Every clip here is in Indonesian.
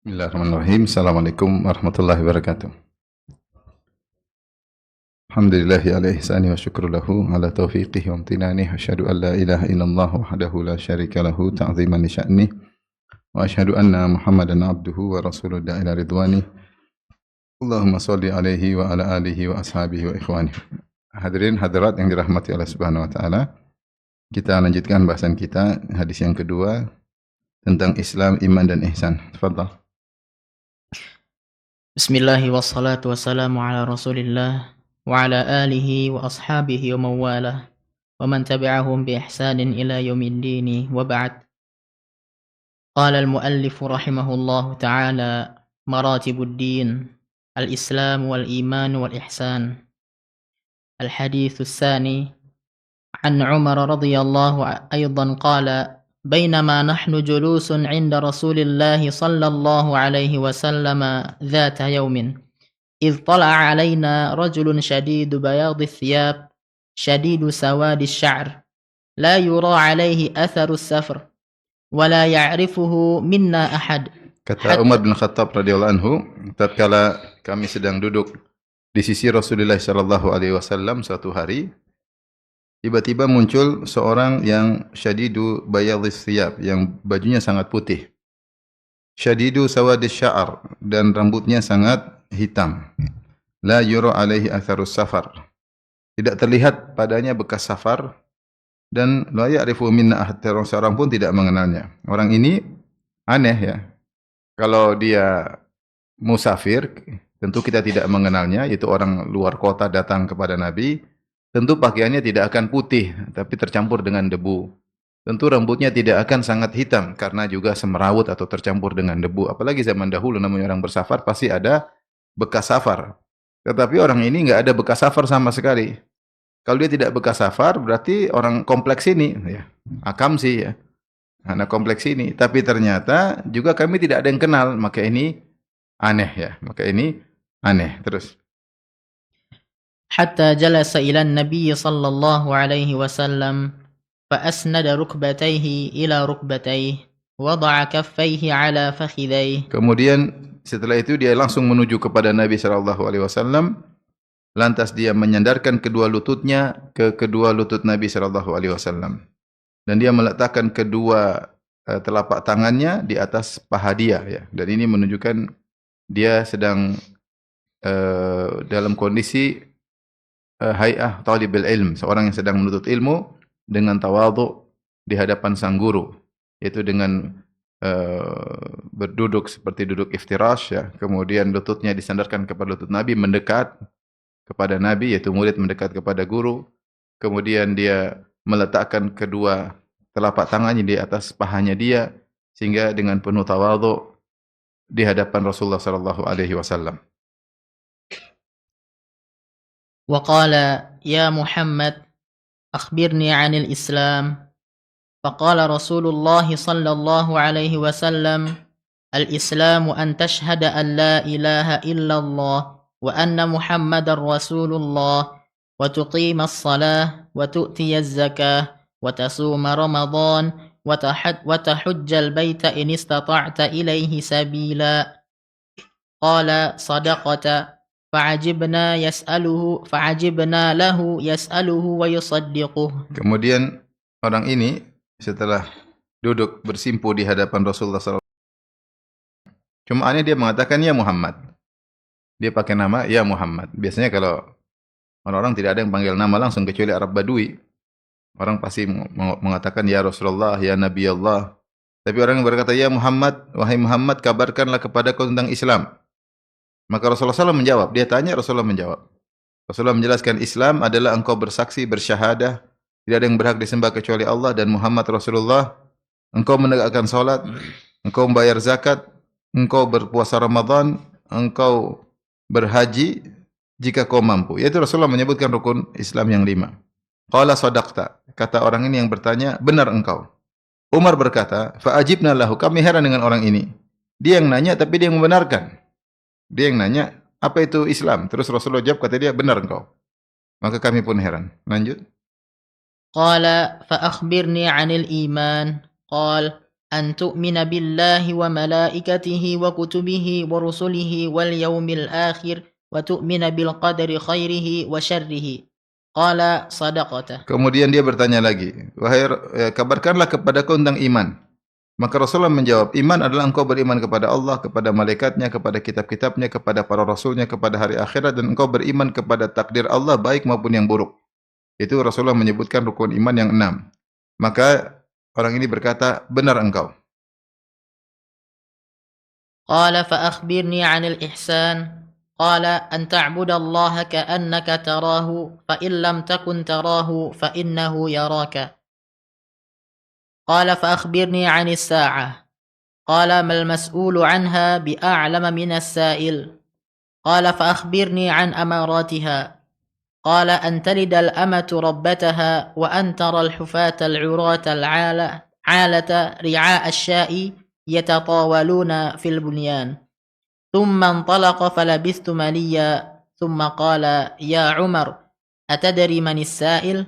Bismillahirrahmanirrahim. Assalamualaikum warahmatullahi wabarakatuh. Alhamdulillahi ala ihsani wa syukru lahu ala taufiqihi wa amtinani. Asyhadu an la ilaha illallah wahdahu la syarika lahu ta'ziman li sya'ni. Wa asyhadu anna Muhammadan abduhu wa rasuluhu da'ila ridwani. Allahumma salli alaihi wa ala alihi wa ashabihi wa ikhwani. Hadirin hadirat yang dirahmati Allah Subhanahu wa taala. Kita lanjutkan bahasan kita hadis yang kedua tentang Islam, iman dan ihsan. Tafadhal. Bismillahi wassalatu wassalamu ala rasulillah wa ala alihi wa ashabihi wa mawalah wa man tabi'ahum bi ihsanin ila yaumiddin wa ba'd. Qala al-muallif rahimahullahu ta'ala maratibuddin al-islam wal iman wal ihsan. Al-hadithu tsani an Umar radhiyallahu aydan qala بينما نحن جلوس عند رسول الله صلى الله عليه وسلم ذات يوم إذ طلع علينا رجل شديد بياض الثياب شديد سواد الشعر لا يرى عليه أثر السفر ولا يعرفه منا أحد. Kata Umar bin Khattab radhiyallahu anhu, tatkala kami sedang duduk di sisi Rasulullah sallallahu alaihi wasallam suatu hari, tiba-tiba muncul seorang yang syadidu bayadhis thiyab, yang bajunya sangat putih. Syadidu sawadis sya'ar, dan rambutnya sangat hitam. La yura alaihi atharus safar. Tidak terlihat padanya bekas safar, dan la ya'rifu minna ahad, seorang pun tidak mengenalnya. Orang ini aneh ya. Kalau dia musafir, tentu kita tidak mengenalnya, itu orang luar kota datang kepada Nabi. Tentu pakaiannya tidak akan putih, tapi tercampur dengan debu. Tentu rambutnya tidak akan sangat hitam, karena juga semerawut atau tercampur dengan debu. Apalagi zaman dahulu, namanya orang bersafar, pasti ada bekas safar. Tetapi orang ini nggak ada bekas safar sama sekali. Kalau dia tidak bekas safar, berarti orang kompleks ini. Ya. Akam sih ya. Anak kompleks ini. Tapi ternyata juga kami tidak ada yang kenal, maka ini aneh ya. Maka ini aneh. Terus. حتى جلس إلى النبي صلى الله عليه وسلم فأسند ركبتيه إلى ركبتيه وضع كفيه على فخذيه. Kemudian setelah itu dia langsung menuju kepada Nabi sallallahu alaihi wasallam, lantas dia menyandarkan kedua lututnya ke kedua lutut Nabi sallallahu alaihi wasallam, dan dia meletakkan kedua telapak tangannya di atas paha dia ya. Dan ini menunjukkan dia sedang dalam kondisi hay'ah talibul ilm, seorang yang sedang menuntut ilmu dengan tawadhu di hadapan sang guru, yaitu dengan berduduk seperti duduk iftirash ya. Kemudian lututnya disandarkan kepada lutut Nabi, mendekat kepada Nabi, yaitu murid mendekat kepada guru. Kemudian dia meletakkan kedua telapak tangannya di atas pahanya dia, sehingga dengan penuh tawadhu di hadapan Rasulullah sallallahu alaihi wasallam. وقال يا محمد أخبرني عن الإسلام. فقال رسول الله صلى الله عليه وسلم الإسلام أن تشهد أن لا إله إلا الله وأن محمد رسول الله وتقيم الصلاة وتؤتي الزكاة وتصوم رمضان وتحج البيت إن استطعت إليه سبيلا. قال صدقت. فعجبنا له يسأله ويصدقه. Kemudian orang ini setelah duduk bersimpu di hadapan Rasulullah SAW, cuma aneh dia mengatakan ya Muhammad. Dia pakai nama ya Muhammad. Biasanya kalau orang-orang tidak ada yang panggil nama langsung kecuali Arab Badui. Orang pasti mengatakan ya Rasulullah, ya Nabi Allah. Tapi orang yang berkata ya Muhammad, wahai Muhammad, kabarkanlah kepadaku tentang Islam. Maka Rasulullah SAW menjawab, dia tanya, Rasulullah menjawab. Rasulullah menjelaskan Islam adalah engkau bersaksi, bersyahadah, tidak ada yang berhak disembah kecuali Allah dan Muhammad Rasulullah. Engkau menegakkan salat, engkau membayar zakat, engkau berpuasa Ramadan, engkau berhaji jika kau mampu. Yaitu Rasulullah menyebutkan rukun Islam yang 5. Qala sadaqta, kata orang ini yang bertanya, benar engkau. Umar berkata, fa ajibna lahu, kami heran dengan orang ini. Dia yang nanya tapi dia yang membenarkan. Dia yang nanya, apa itu Islam? Terus Rasulullah jawab, kata dia, benar engkau. Maka kami pun heran. Lanjut. Qala fa akhbirni 'anil iman. Qal أن تؤمن بالله وملائكته وكتبه ورسله واليوم الآخر وتؤمن بالقدر خيره وشره. قال صدقت. Kemudian dia bertanya lagi, wahai kabarkanlah kepadaku tentang iman. Maka Rasulullah menjawab, iman adalah engkau beriman kepada Allah, kepada malaikatnya, kepada kitab-kitabnya, kepada para rasulnya, kepada hari akhirat, dan engkau beriman kepada takdir Allah baik maupun yang buruk. Itu Rasulullah menyebutkan rukun iman yang 6. Maka orang ini berkata, benar engkau. قال فأخبرني عن الإحسان. قال أن تعبد الله كأنك تراه فإن لم تكن تراه فإنه يراك. قال فأخبرني عن الساعة. قال ما المسؤول عنها بأعلم من السائل. قال فأخبرني عن أماراتها. قال أن تلد الأمة ربتها وأن ترى الحفاة العراة العالة رعاء الشاء يتطاولون في البنيان. ثم انطلق فلبثت مليا ثم قال يا عمر أتدري من السائل؟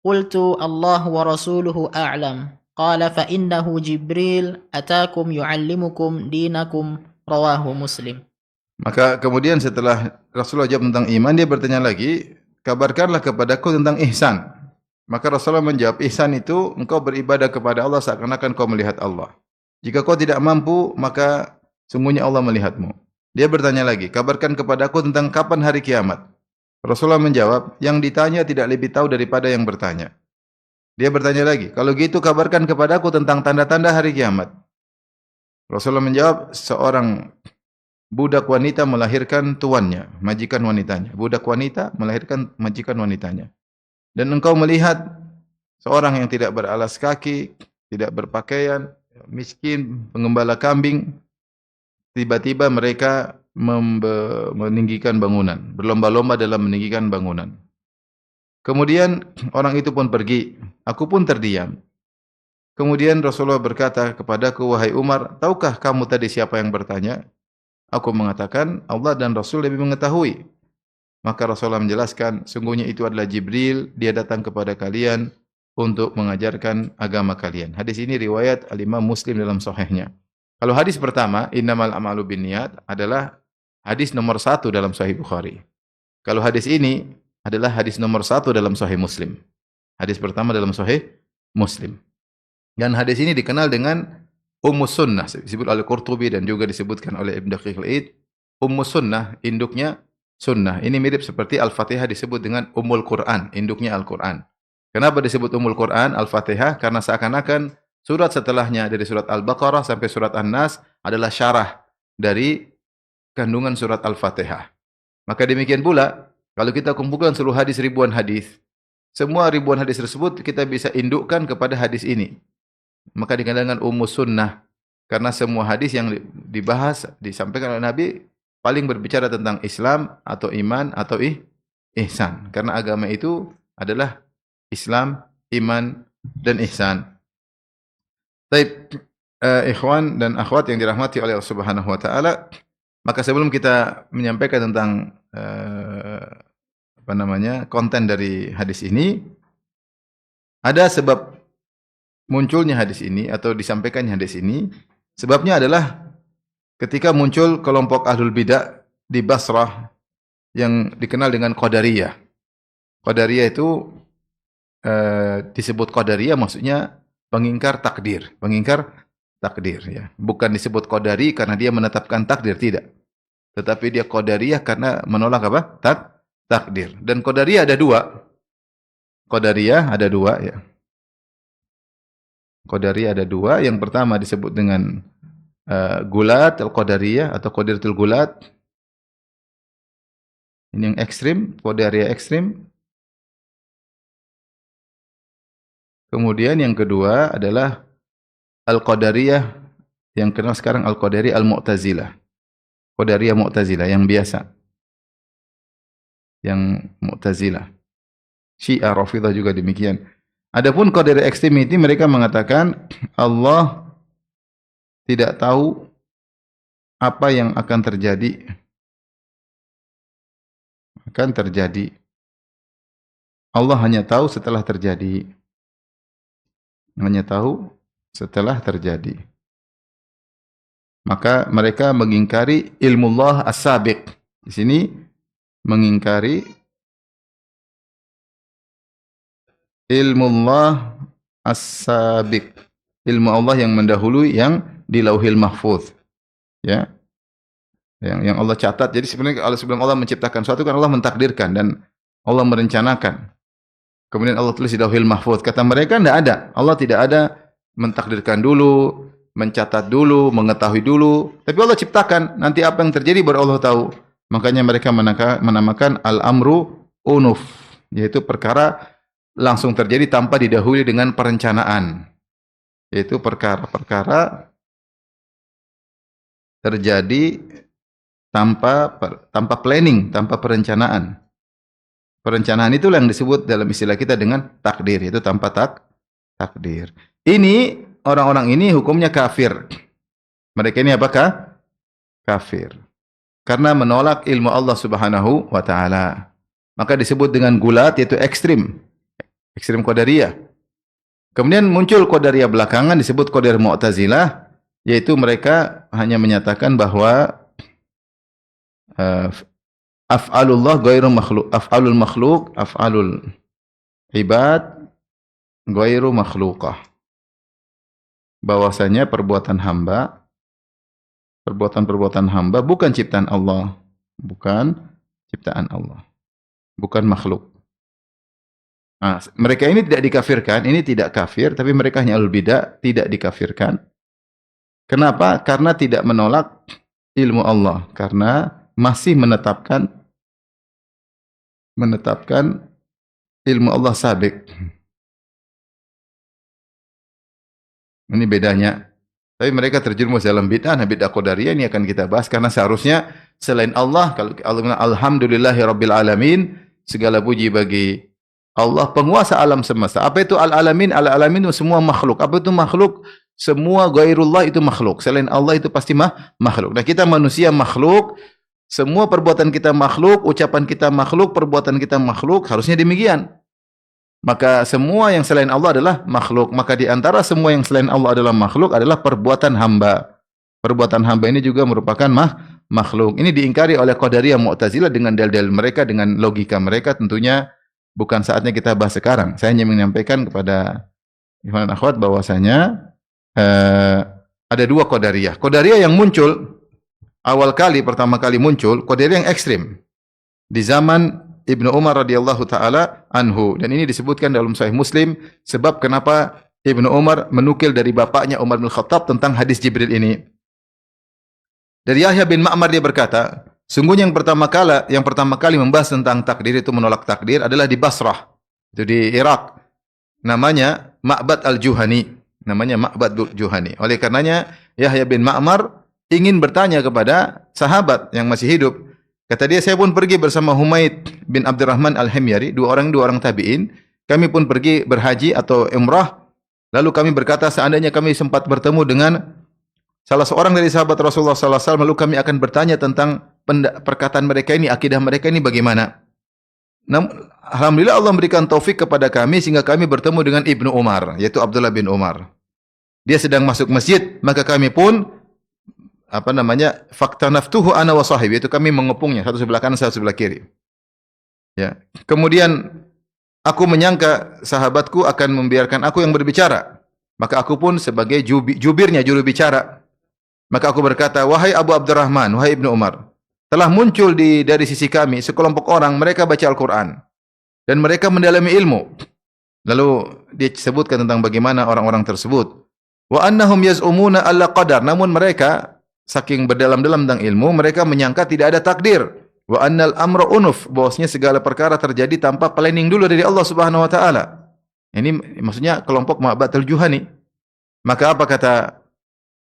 قلت الله ورسوله أعلم. قال فإنه جبريل أتاكم يعلمكم دينكم. رواه مسلم. Maka kemudian setelah Rasulullah jawab tentang iman, dia bertanya lagi, kabarkanlah kepadaku tentang ihsan. Maka Rasulullah menjawab, ihsan itu engkau beribadah kepada Allah seakan-akan kau melihat Allah. Jika kau tidak mampu, maka sungguhnya Allah melihatmu. Dia bertanya lagi, kabarkan kepadaku tentang kapan hari kiamat. Rasulullah menjawab, yang ditanya tidak lebih tahu daripada yang bertanya. Dia bertanya lagi, kalau gitu kabarkan kepadaku tentang tanda-tanda hari kiamat. Rasulullah menjawab, seorang budak wanita melahirkan tuannya, majikan wanitanya. Budak wanita melahirkan majikan wanitanya. Dan engkau melihat seorang yang tidak beralas kaki, tidak berpakaian, miskin, pengembala kambing, tiba-tiba mereka meninggikan bangunan, berlomba-lomba dalam meninggikan bangunan. Kemudian orang itu pun pergi, aku pun terdiam. Kemudian Rasulullah berkata kepadaku, wahai Umar, tahukah kamu tadi siapa yang bertanya? Aku mengatakan, Allah dan Rasul lebih mengetahui. Maka Rasulullah menjelaskan, sungguhnya itu adalah Jibril, dia datang kepada kalian untuk mengajarkan agama kalian. Hadis ini riwayat Al-Imam Muslim dalam sahihnya. Kalau hadis pertama, innamal a'malu binniyat, adalah hadis nomor 1 dalam Sahih Bukhari. Kalau hadis ini adalah hadis nomor 1 dalam Sahih Muslim. Hadis pertama dalam Sahih Muslim. Dan hadis ini dikenal dengan Ummus Sunnah, disebut oleh Qurtubi dan juga disebutkan oleh Ibn Daqiq al-Id. Ummus Sunnah, induknya Sunnah. Ini mirip seperti Al-Fatihah disebut dengan Ummul Quran, induknya Al-Quran. Kenapa disebut Ummul Quran, Al-Fatihah? Karena seakan-akan surat setelahnya dari surat Al-Baqarah sampai surat An-Nas adalah syarah dari kandungan surat Al-Fatihah. Maka demikian pula, kalau kita kumpulkan seluruh hadis, ribuan hadis, semua ribuan hadis tersebut kita bisa indukkan kepada hadis ini. Maka dikatakan Ummus Sunnah, karena semua hadis yang dibahas, disampaikan oleh Nabi, paling berbicara tentang Islam atau iman atau ihsan. Karena agama itu adalah Islam, iman, dan ihsan. Baik, ikhwan dan akhwat yang dirahmati oleh Allah Subhanahu wa taala, maka sebelum kita menyampaikan tentang konten dari hadis ini, ada sebab munculnya hadis ini atau disampaikannya hadis ini. Sebabnya adalah ketika muncul kelompok ahlul bidah di Basrah yang dikenal dengan Qadariyah. Qadariyah itu disebut Qadariyah maksudnya pengingkar takdir, ya. Bukan disebut Qadari karena dia menetapkan takdir, tidak. Tetapi dia Qadariyah karena menolak apa? Takdir. Dan Qadariyah ada dua. Qadariyah ada dua, ya. Qadariyah ada dua. Yang pertama disebut dengan Gulat al-Qadariyah atau Qadariyatul Gulat. Ini yang ekstrim, Qadariyah ekstrim. Kemudian yang kedua adalah Al-Qadariyah yang kenal sekarang Al-Qadariyah Al-Mu'tazilah. Qadariyah Mu'tazilah yang biasa. Yang Mu'tazilah. Syiah Rafidhah juga demikian. Adapun Qadariyah ekstrim ini mereka mengatakan Allah tidak tahu apa yang akan terjadi. Allah hanya tahu setelah terjadi. Hanya tahu setelah terjadi. Maka mereka mengingkari ilmu Allah as-sabiq. Di sini mengingkari ilmu Allah as-sabiq. Ilmu Allah yang mendahului yang di Lauhil Mahfuz. Ya. Yang Allah catat. Jadi sebenarnya sebelum Allah menciptakan sesuatu kan Allah mentakdirkan dan Allah merencanakan. Kemudian Allah tulis di Lauhil Mahfuz. Kata mereka tidak ada. Allah tidak ada mentakdirkan dulu, mencatat dulu, mengetahui dulu. Tapi Allah ciptakan. Nanti apa yang terjadi baru Allah tahu. Makanya mereka menamakan al-amru unuf. Yaitu perkara langsung terjadi tanpa didahului dengan perencanaan. Yaitu perkara-perkara terjadi tanpa planning, tanpa perencanaan. Perencanaan itulah yang disebut dalam istilah kita dengan takdir, yaitu tanpa takdir. Ini orang-orang ini hukumnya kafir. Mereka ini apakah? Kafir. Karena menolak ilmu Allah Subhanahu wa taala. Maka disebut dengan gulat, yaitu ekstrim. Ekstrim Qadariyah. Kemudian muncul Qadariyah belakangan disebut Qadariyah Mu'tazilah, yaitu mereka hanya menyatakan bahwa af'alullah ghairu makhluk, af'alul makhluk, af'alul ibad ghairu makhluqah. Bahwasanya perbuatan hamba bukan ciptaan Allah, bukan ciptaan Allah, bukan makhluk. Nah, mereka ini tidak dikafirkan, ini tidak kafir, tapi mereka hanya ahlul bidah, tidak dikafirkan. Kenapa? Karena tidak menolak ilmu Allah, karena masih menetapkan ilmu Allah sabiq. Ini bedanya. Tapi mereka terjerumus dalam bid'ah, bid'ah Qadariyah ini akan kita bahas karena seharusnya selain Allah, kalau Allah bilang alhamdulillahirabbil alamin, segala puji bagi Allah penguasa alam semesta. Apa itu al-alamin? Al-alamin itu semua makhluk. Apa itu makhluk? Semua ghairullah itu makhluk. Selain Allah itu pasti makhluk. Nah, kita manusia makhluk, semua perbuatan kita makhluk, ucapan kita makhluk, perbuatan kita makhluk, harusnya demikian. Maka semua yang selain Allah adalah makhluk. Maka di antara semua yang selain Allah adalah makhluk adalah perbuatan hamba. Perbuatan hamba ini juga merupakan makhluk. Ini diingkari oleh Qadariyah Mu'tazilah dengan dalil-dalil mereka, dengan logika mereka. Tentunya bukan saatnya kita bahas sekarang. Saya hanya menyampaikan kepada ikhwan dan akhwat bahwasanya ada dua Qadariyah. Qadariyah yang muncul pertama kali muncul Qadariyah yang ekstrim di zaman Ibnu Umar radhiyallahu taala anhu, dan ini disebutkan dalam Sahih Muslim sebab kenapa Ibnu Umar menukil dari bapaknya Umar bin Khattab tentang hadis Jibril ini. Dari Yahya bin Ma'mar dia berkata, sungguhnya yang pertama kali membahas tentang takdir itu menolak takdir adalah di Basrah, itu di Irak. Namanya Ma'bad al-Juhani, Oleh karenanya Yahya bin Ma'mar ingin bertanya kepada sahabat yang masih hidup. Kata dia, saya pun pergi bersama Humaid bin Abdurrahman al-Himyari, dua orang tabi'in. Kami pun pergi berhaji atau umrah. Lalu kami berkata, seandainya kami sempat bertemu dengan salah seorang dari sahabat Rasulullah SAW, lalu kami akan bertanya tentang perkataan mereka ini, akidah mereka ini bagaimana. Alhamdulillah Allah memberikan taufik kepada kami sehingga kami bertemu dengan Ibnu Umar, yaitu Abdullah bin Umar. Dia sedang masuk masjid, maka kami pun faktanaftuhu ana wa sahibi, itu kami mengepungnya, satu sebelah kanan, satu sebelah kiri. Ya. Kemudian aku menyangka sahabatku akan membiarkan aku yang berbicara. Maka aku pun sebagai jubirnya, juru bicara. Maka aku berkata, wahai Abu Abdurrahman, wahai Ibnu Umar, telah muncul dari sisi kami sekelompok orang, mereka baca Al-Quran. Dan mereka mendalami ilmu. Lalu disebutkan tentang bagaimana orang-orang tersebut. Wa annahum yaz'umuna alla qadar. Namun mereka, saking berdalam-dalam tentang ilmu, mereka menyangka tidak ada takdir. Wa annal amra unuf. Bahwasanya segala perkara terjadi tanpa planning dulu dari Allah Subhanahu wa taala. Ini maksudnya kelompok Ma'bad al-Juhani. Maka apa kata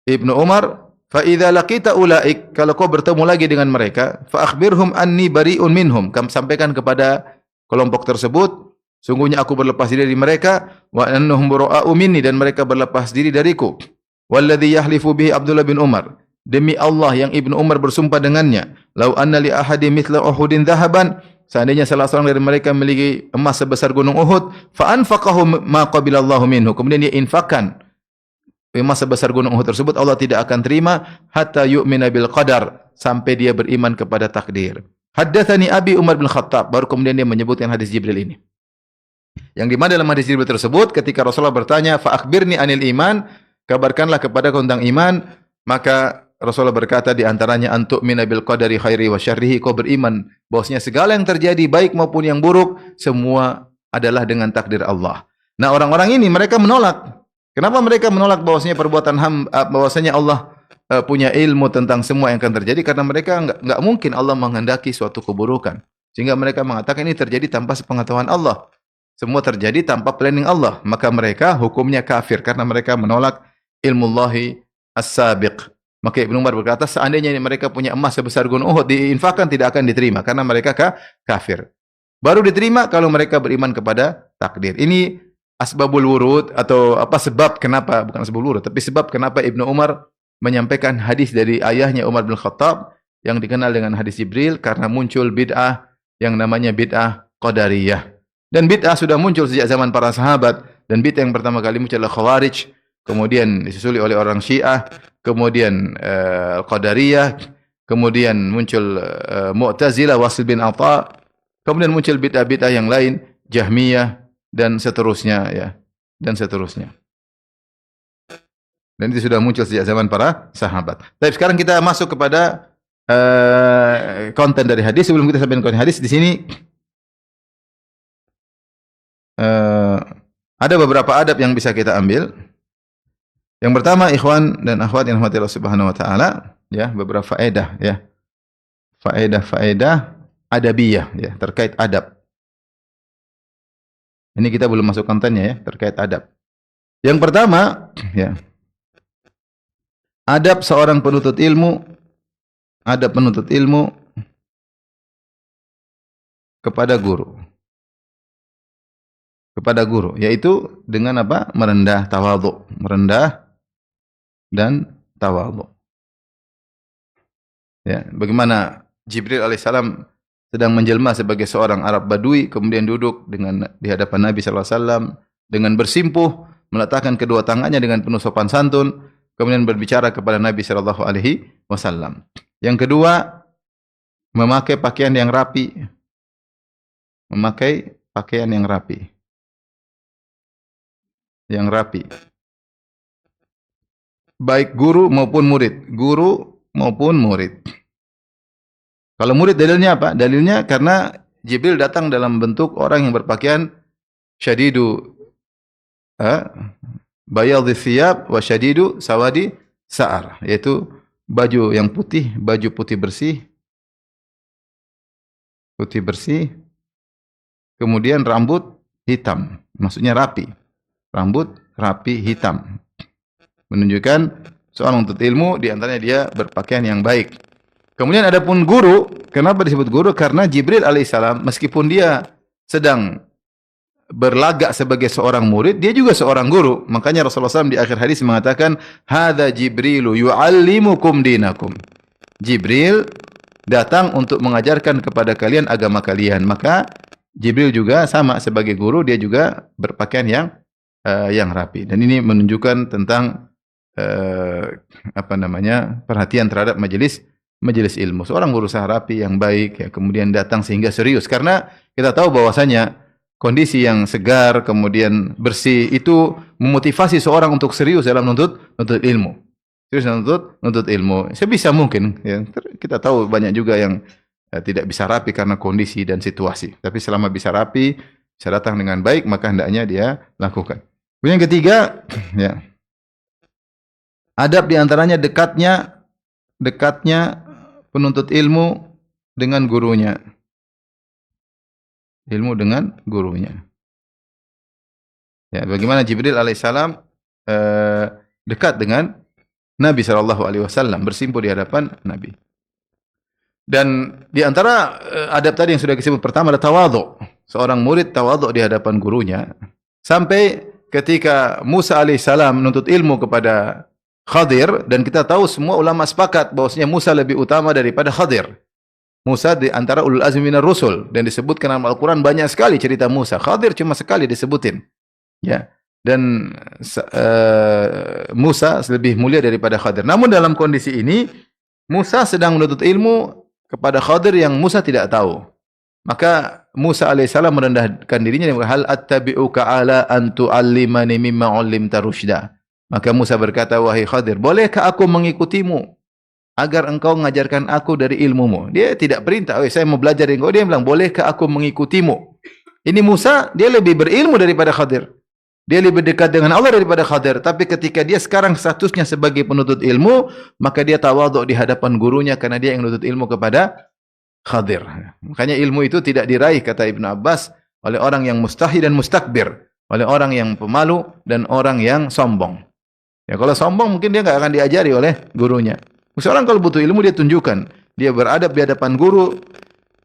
Ibnu Umar? Fa idza laqita ulaik, kalau kau bertemu lagi dengan mereka, fa akhbirhum anni bari'un minhum. Kamu sampaikan kepada kelompok tersebut, sungguhnya aku berlepas diri dari mereka, wa annahum bura'u minni, dan mereka berlepas diri dariku. Walladzi yahlifu bihi Abdullah bin Umar. Demi Allah yang Ibnu Umar bersumpah dengannya, lau anna li ahadi mithla Uhudin dhahaban, seandainya salah seorang dari mereka memiliki emas sebesar gunung Uhud, fa anfaqahu ma qabilallahu minhu, kemudian dia infakkan emas sebesar gunung Uhud tersebut Allah tidak akan terima hatta yu'mina bil qadar, sampai dia beriman kepada takdir. Haddatsani Abi Umar bin Khattab, baru kemudian dia menyebutkan hadis Jibril ini. Yang di mana dalam hadis Jibril tersebut ketika Rasulullah bertanya, "Fa akhbirni anil iman," kabarkanlah kepada tentang iman, maka Rasulullah berkata di antaranya antuk mina bil qadari khairi wa syarrihi, kau beriman bahwasanya segala yang terjadi baik maupun yang buruk semua adalah dengan takdir Allah. Nah, orang-orang ini mereka menolak. Kenapa mereka menolak bahwasanya perbuatan bahwasanya Allah punya ilmu tentang semua yang akan terjadi? Karena mereka enggak mungkin Allah menghendaki suatu keburukan. Sehingga mereka mengatakan ini terjadi tanpa sepengetahuan Allah. Semua terjadi tanpa planning Allah. Maka mereka hukumnya kafir karena mereka menolak ilmullahi as-sabiq. Maka Ibnu Umar berkata, seandainya mereka punya emas sebesar gunung Uhud diinfakkan tidak akan diterima karena mereka kafir. Baru diterima kalau mereka beriman kepada takdir. Ini asbabul wurud atau apa sebab kenapa, bukan asbabul wurud, tapi sebab kenapa Ibnu Umar menyampaikan hadis dari ayahnya Umar bin Khattab yang dikenal dengan hadis Jibril, karena muncul bid'ah yang namanya bid'ah qadariyah. Dan bid'ah sudah muncul sejak zaman para sahabat, dan bid'ah yang pertama kali muncul adalah Khawarij, kemudian disusuli oleh orang Syiah, kemudian Qadariyah, kemudian muncul Mu'tazilah, Wasil bin Atha, kemudian muncul bid'ah-bid'ah yang lain, Jahmiyah, dan seterusnya, ya, dan seterusnya. Dan itu sudah muncul sejak zaman para sahabat. Tapi sekarang kita masuk kepada konten dari hadis. Sebelum kita sampai ke konten hadis, di sini ada beberapa adab yang bisa kita ambil. Yang pertama, ikhwan dan akhwat yang dirahmati Allah Subhanahu wa taala, ya, beberapa faedah, ya. Faedah adabiyah, ya, terkait adab. Ini kita belum masuk kontennya, ya, terkait adab. Yang pertama, ya, adab seorang penuntut ilmu, adab penuntut ilmu kepada guru. Kepada guru, yaitu dengan apa? Merendah, tawadhu, merendah dan tawadhu. Ya, bagaimana Jibril alaihissalam sedang menjelma sebagai seorang Arab Badui, kemudian duduk di hadapan Nabi sallallahu alaihi wasallam dengan bersimpuh, meletakkan kedua tangannya dengan penuh sopan santun, kemudian berbicara kepada Nabi sallallahu alaihi wasallam. Yang kedua, memakai pakaian yang rapi. Memakai pakaian yang rapi. Yang rapi. Baik guru maupun murid. Guru maupun murid. Kalau murid dalilnya apa? Dalilnya karena Jibril datang dalam bentuk orang yang berpakaian syadidu bayadhi thiyab wa syadidu sawadi sa'ar. Yaitu baju yang putih, baju putih bersih. Putih bersih. Kemudian rambut hitam. Maksudnya rapi. Rambut rapi hitam. Menunjukkan seorang penuntut ilmu di antaranya dia berpakaian yang baik. Kemudian adapun guru, kenapa disebut guru? Karena Jibril alaihissalam meskipun dia sedang berlagak sebagai seorang murid, dia juga seorang guru. Makanya Rasulullah SAW di akhir hadis mengatakan, "Hadza Jibrilu yu'allimukum dinakum." Jibril datang untuk mengajarkan kepada kalian agama kalian. Maka Jibril juga sama sebagai guru, dia juga berpakaian yang rapi. Dan ini menunjukkan tentang perhatian terhadap majelis ilmu. Seorang berusaha rapi yang baik, ya, kemudian datang sehingga serius. Karena kita tahu bahwasanya kondisi yang segar kemudian bersih itu memotivasi seorang untuk serius dalam menuntut ilmu. Serius menuntut ilmu. Sebisa mungkin, ya. Kita tahu banyak juga yang tidak bisa rapi karena kondisi dan situasi. Tapi selama bisa rapi, bisa datang dengan baik, maka hendaknya dia lakukan. Kemudian yang ketiga, ya, adab diantaranya dekatnya penuntut ilmu dengan gurunya. Ilmu dengan gurunya. Ya, bagaimana Jibril alaihissalam dekat dengan Nabi sallallahu alaihi wasallam, bersimpuh di hadapan Nabi. Dan di antara adab tadi yang sudah disebut pertama ada tawadhu. Seorang murid tawadhu di hadapan gurunya. Sampai ketika Musa alaihissalam menuntut ilmu kepada Khadir, dan kita tahu semua ulama sepakat bahwasanya Musa lebih utama daripada Khadir. Musa di antara ulul azmi minar rusul, dan disebutkan dalam Al-Quran banyak sekali cerita Musa. Khadir cuma sekali disebutin. Ya. dan Musa lebih mulia daripada Khadir. Namun dalam kondisi ini Musa sedang menuntut ilmu kepada Khadir yang Musa tidak tahu. Maka Musa alaihissalam merendahkan dirinya dan berkata, hal attabi'uka ala an tu'allimani mimma 'allimta rusyda. Maka Musa berkata, wahai Khadir, bolehkah aku mengikutimu agar engkau mengajarkan aku dari ilmumu? Dia tidak perintah, saya mau belajar dari engkau. Dia bilang, bolehkah aku mengikutimu? Ini Musa, dia lebih berilmu daripada Khadir. Dia lebih dekat dengan Allah daripada Khadir. Tapi ketika dia sekarang statusnya sebagai penuntut ilmu, maka dia tawadhu di hadapan gurunya karena dia yang menuntut ilmu kepada Khadir. Makanya ilmu itu tidak diraih, kata Ibnu Abbas, oleh orang yang mustahi dan mustakbir, oleh orang yang pemalu dan orang yang sombong. Ya, kalau sombong mungkin dia nggak akan diajari oleh gurunya. Seorang kalau butuh ilmu dia tunjukkan, dia beradab di hadapan guru.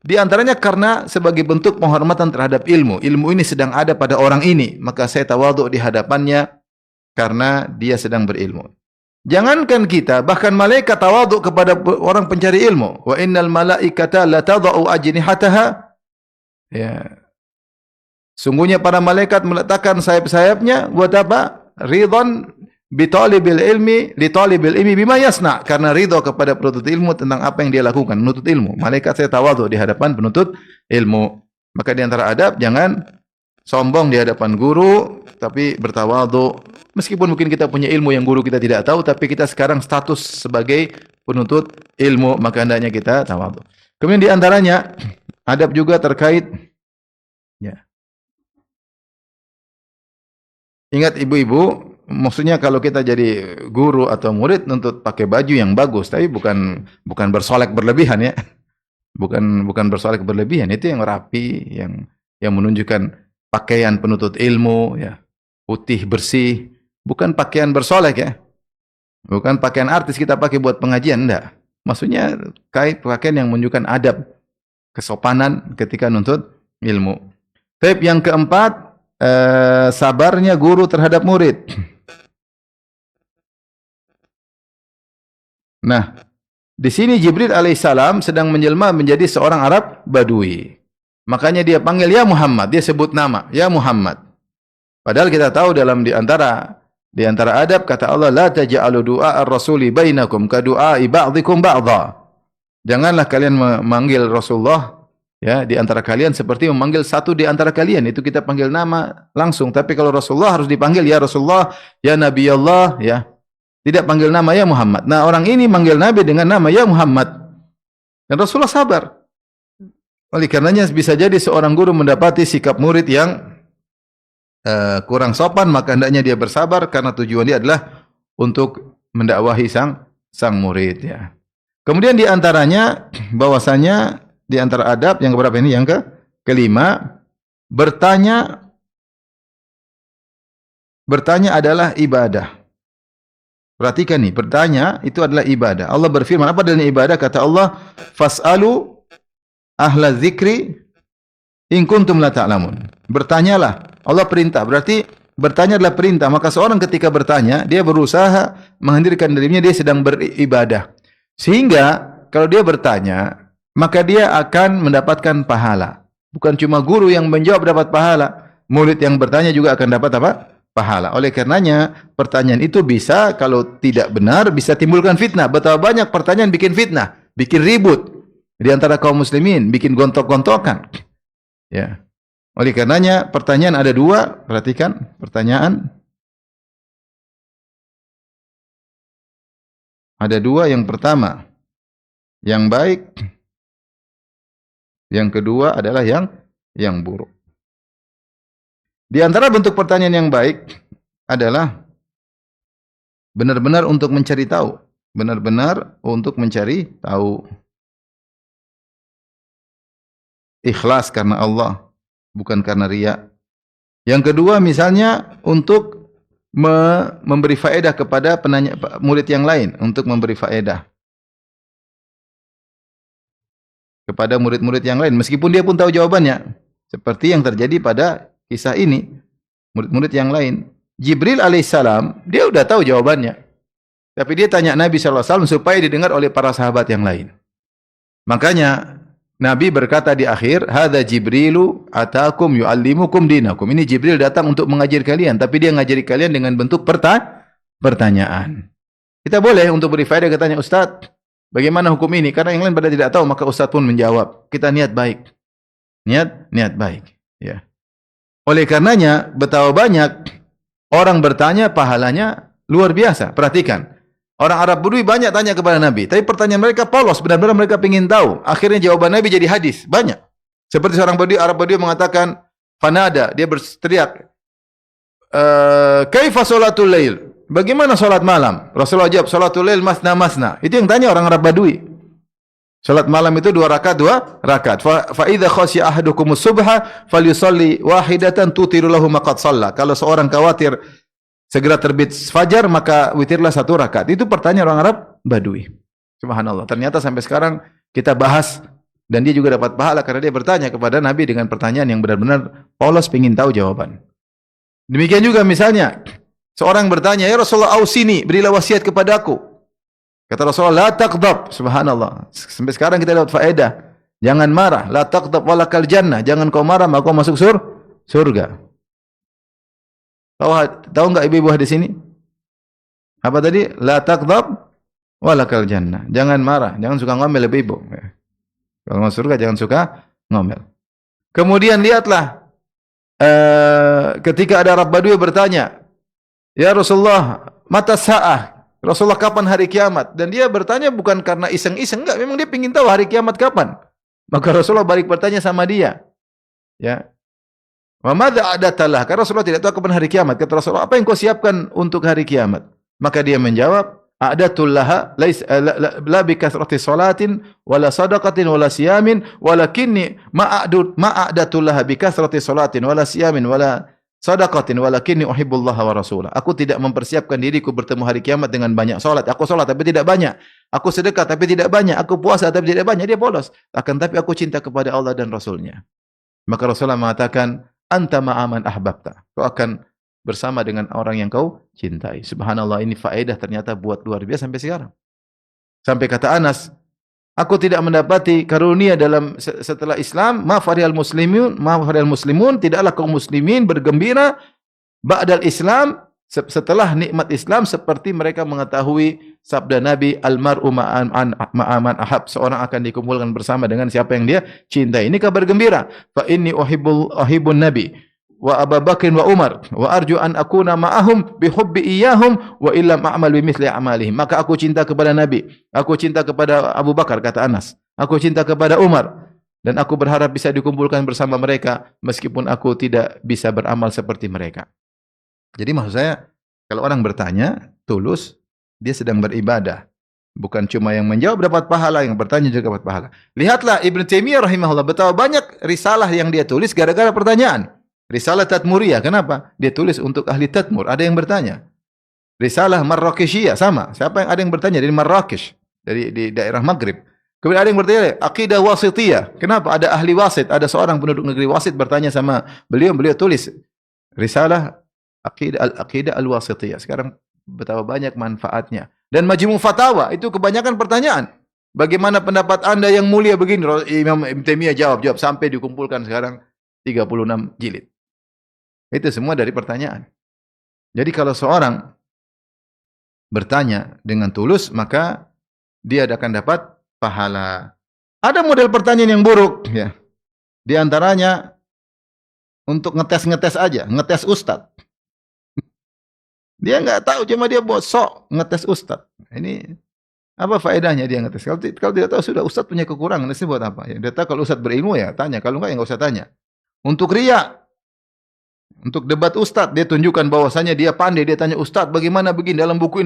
Di antaranya karena sebagai bentuk penghormatan terhadap ilmu. Ilmu ini sedang ada pada orang ini, maka saya tawadhu di hadapannya karena dia sedang berilmu. Jangankan kita, bahkan malaikat tawadhu kepada orang pencari ilmu. Wa innal malaikata la tadau ajnihataha. Ya. Sungguhnya para malaikat meletakkan sayap-sayapnya buat apa? Ridhan bi talibil ilmi li talibil ilmi bima yasna, karena ridha kepada penuntut ilmu tentang apa yang dia lakukan, menuntut ilmu. Malaikat saya tawadhu di hadapan penuntut ilmu. Maka di antara adab jangan sombong di hadapan guru, tapi bertawadhu. Meskipun mungkin kita punya ilmu yang guru kita tidak tahu, tapi kita sekarang status sebagai penuntut ilmu, maka hendaknya kita tawadhu. Kemudian di antaranya adab juga terkait, ya. Ingat ibu-ibu, maksudnya kalau kita jadi guru atau murid nuntut pakai baju yang bagus, tapi bukan bersolek berlebihan ya. Bukan bersolek berlebihan, itu yang rapi, yang menunjukkan pakaian penuntut ilmu ya. Putih bersih, bukan pakaian bersolek ya. Bukan pakaian artis kita pakai buat pengajian, enggak. Maksudnya pakaian yang menunjukkan adab, kesopanan ketika nuntut ilmu. Tip yang keempat, sabarnya guru terhadap murid. Nah, di sini Jibril alaihissalam sedang menjelma menjadi seorang Arab Badui. Makanya dia panggil ya Muhammad, dia sebut nama, ya Muhammad. Padahal kita tahu di antara adab kata Allah, la taj'alu du'a ar-rasuli bainakum ka du'a'i ba'dikum ba'dha. Janganlah kalian memanggil Rasulullah ya di antara kalian seperti memanggil satu di antara kalian. Itu kita panggil nama langsung. Tapi kalau Rasulullah harus dipanggil ya Rasulullah, ya Nabi Allah ya. Tidak panggil nama ya Muhammad. Nah, orang ini manggil Nabi dengan nama ya Muhammad. Dan Rasulullah sabar. Oleh karenanya bisa jadi seorang guru mendapati sikap murid yang kurang sopan, maka hendaknya dia bersabar karena tujuan dia adalah untuk mendakwahi sang murid ya. Kemudian di antaranya bahwasanya di antara adab yang keberapa ini? Yang kelima, bertanya adalah ibadah. Perhatikan nih, bertanya itu adalah ibadah. Allah berfirman, apa dalilnya ibadah? Kata Allah, fas'alu ahla dzikri in kuntum la ta'lamun. Bertanyalah. Allah perintah. Berarti bertanya adalah perintah. Maka seorang ketika bertanya, dia berusaha menghadirkan dirinya dia sedang beribadah. Sehingga kalau dia bertanya, maka dia akan mendapatkan pahala. Bukan cuma guru yang menjawab dapat pahala, murid yang bertanya juga akan dapat apa? Pahala. Oleh karenanya, pertanyaan itu bisa, kalau tidak benar, bisa timbulkan fitnah. Betapa banyak pertanyaan bikin fitnah, bikin ribut di antara kaum muslimin, bikin gontok-gontokan. Ya. Oleh karenanya, pertanyaan ada dua. Perhatikan, pertanyaan ada dua. Yang pertama, yang baik. Yang kedua adalah yang buruk. Di antara bentuk pertanyaan yang baik adalah benar-benar untuk mencari tahu. Benar-benar untuk mencari tahu. Ikhlas karena Allah, bukan karena riya. Yang kedua misalnya untuk memberi faedah kepada penanya, murid yang lain. Untuk memberi faedah kepada murid-murid yang lain. Meskipun dia pun tahu jawabannya. Seperti yang terjadi pada kisah ini, murid-murid yang lain. Jibril alaihissalam, dia udah tahu jawabannya. Tapi dia tanya Nabi SAW supaya didengar oleh para sahabat yang lain. Makanya, Nabi berkata di akhir, "Hadza Jibrilu atakum yuallimukum dinakum." Ini Jibril datang untuk mengajari kalian, tapi dia ngajari kalian dengan bentuk pertanyaan. Kita boleh untuk beri faedah katanya, "Ustaz, bagaimana hukum ini?" Karena yang lain pada tidak tahu, maka Ustaz pun menjawab. Kita niat baik. Niat baik, ya. Oleh karenanya, betapa banyak orang bertanya pahalanya luar biasa. Perhatikan. Orang Arab Badui banyak tanya kepada Nabi, tapi pertanyaan mereka polos, benar-benar mereka ingin tahu. Akhirnya jawaban Nabi jadi hadis, banyak. Seperti seorang Arab Badui mengatakan, fanada, dia berteriak, kaifa salatul lail? Bagaimana salat malam? Rasulullah jawab, salatul lail masna masna. Itu yang tanya orang Arab Badui. Salat malam itu 2 rakaat. Fa idza khasya ahadukumus subha falyusalli wahidatan tutiru lahu ma qad shalla. Kalau seorang khawatir segera terbit fajar, maka witirlah 1 rakaat. Itu pertanyaan orang Arab Badui. Subhanallah. Ternyata sampai sekarang kita bahas dan dia juga dapat pahala karena dia bertanya kepada Nabi dengan pertanyaan yang benar-benar polos, ingin tahu jawaban. Demikian juga misalnya seorang bertanya, "Ya Rasulullah, ausini, berilah wasiat kepadaku." Kata Rasulullah, "La taghdab." Subhanallah. Sampai sekarang kita dapat faedah. Jangan marah. La taghdab walakal jannah. Jangan kau marah, maka kau masuk surga. Tahu enggak ibu-ibu hadis ini? Apa tadi? La taghdab walakal jannah. Jangan marah, jangan suka ngomel ibu-ibu. Kalau masuk surga jangan suka ngomel. Kemudian lihatlah ketika ada Arab Badui bertanya, "Ya Rasulullah, mata sa'ah?" Rasulullah, kapan hari kiamat? Dan dia bertanya bukan karena iseng-iseng, enggak, memang dia ingin tahu hari kiamat kapan. Maka Rasulullah balik bertanya sama dia. Ya. Wa madza adatalah? Karena Rasulullah tidak tahu kapan hari kiamat. Kata Rasulullah, "Apa yang kau siapkan untuk hari kiamat?" Maka dia menjawab, "A'datul laha la bi kasrati salatin wala sadaqatin wala siyamin walakinni ma'adatul laha bi kasrati salatin wala siyamin wala sadaqatin walakinni uhibbullaha wa rasulah." Aku tidak mempersiapkan diriku bertemu hari kiamat dengan banyak salat. Aku salat tapi tidak banyak. Aku sedekah tapi tidak banyak. Aku puasa tapi tidak banyak. Dia polos. Akan tapi aku cinta kepada Allah dan Rasulnya. Maka Rasulullah mengatakan, "Anta ma'aman ahbabta." Kau akan bersama dengan orang yang kau cintai. Subhanallah, ini faedah ternyata buat luar biasa sampai sekarang. Sampai kata Anas, "Aku tidak mendapati karunia dalam setelah Islam, ma farihal muslimun, tidaklah kaum muslimin bergembira ba'dal Islam, setelah nikmat Islam, seperti mereka mengetahui sabda Nabi, almar'u ma'aman ahab, seorang akan dikumpulkan bersama dengan siapa yang dia cintai. Ini kabar gembira. Fa inni uhibbun nabi wa Abu Bakr wa Umar wa arju an akuna ma'ahum bi hubbi iyyahum wa illam a'mal bi mithli a'malihim. Maka aku cinta kepada Nabi, aku cinta kepada Abu Bakar, kata Anas. Aku cinta kepada Umar dan aku berharap bisa dikumpulkan bersama mereka meskipun aku tidak bisa beramal seperti mereka. Jadi maksud saya, kalau orang bertanya tulus, dia sedang beribadah. Bukan cuma yang menjawab dapat pahala, yang bertanya juga dapat pahala. Lihatlah Ibn Taimiyah rahimahullah, betapa banyak risalah yang dia tulis gara-gara pertanyaan. Risalah Tadmuriyah, kenapa? Dia tulis untuk ahli Tadmur, ada yang bertanya. Risalah Marrakeshiyah, sama. Siapa yang ada yang bertanya dari Marrakesh, di daerah Maghrib. Kemudian ada yang bertanya, Aqidah Wasitiyah. Kenapa? Ada ahli wasit, ada seorang penduduk negeri wasit bertanya sama beliau tulis risalah Aqidah Al-Wasitiyah. Sekarang betapa banyak manfaatnya. Dan Majmu' Fatawa, itu kebanyakan pertanyaan. Bagaimana pendapat Anda yang mulia begini? Imam Ibn Taimiyah jawab sampai dikumpulkan sekarang 36 jilid. Itu semua dari pertanyaan. Jadi kalau seorang bertanya dengan tulus, maka dia akan dapat pahala. Ada model pertanyaan yang buruk, ya. Di antaranya untuk ngetes aja, ngetes ustadz. Dia nggak tahu, cuma dia sok ngetes ustadz. Ini apa faedahnya dia ngetes? Kalau tidak tahu, sudah ustadz punya kekurangan, ini buat apa? Ya, dia tahu kalau ustadz berilmu ya tanya, kalau enggak ya nggak usah tanya. Untuk riya, untuk debat ustadz, dia tunjukkan bahwasanya dia pandai, dia tanya ustadz bagaimana begini dalam buku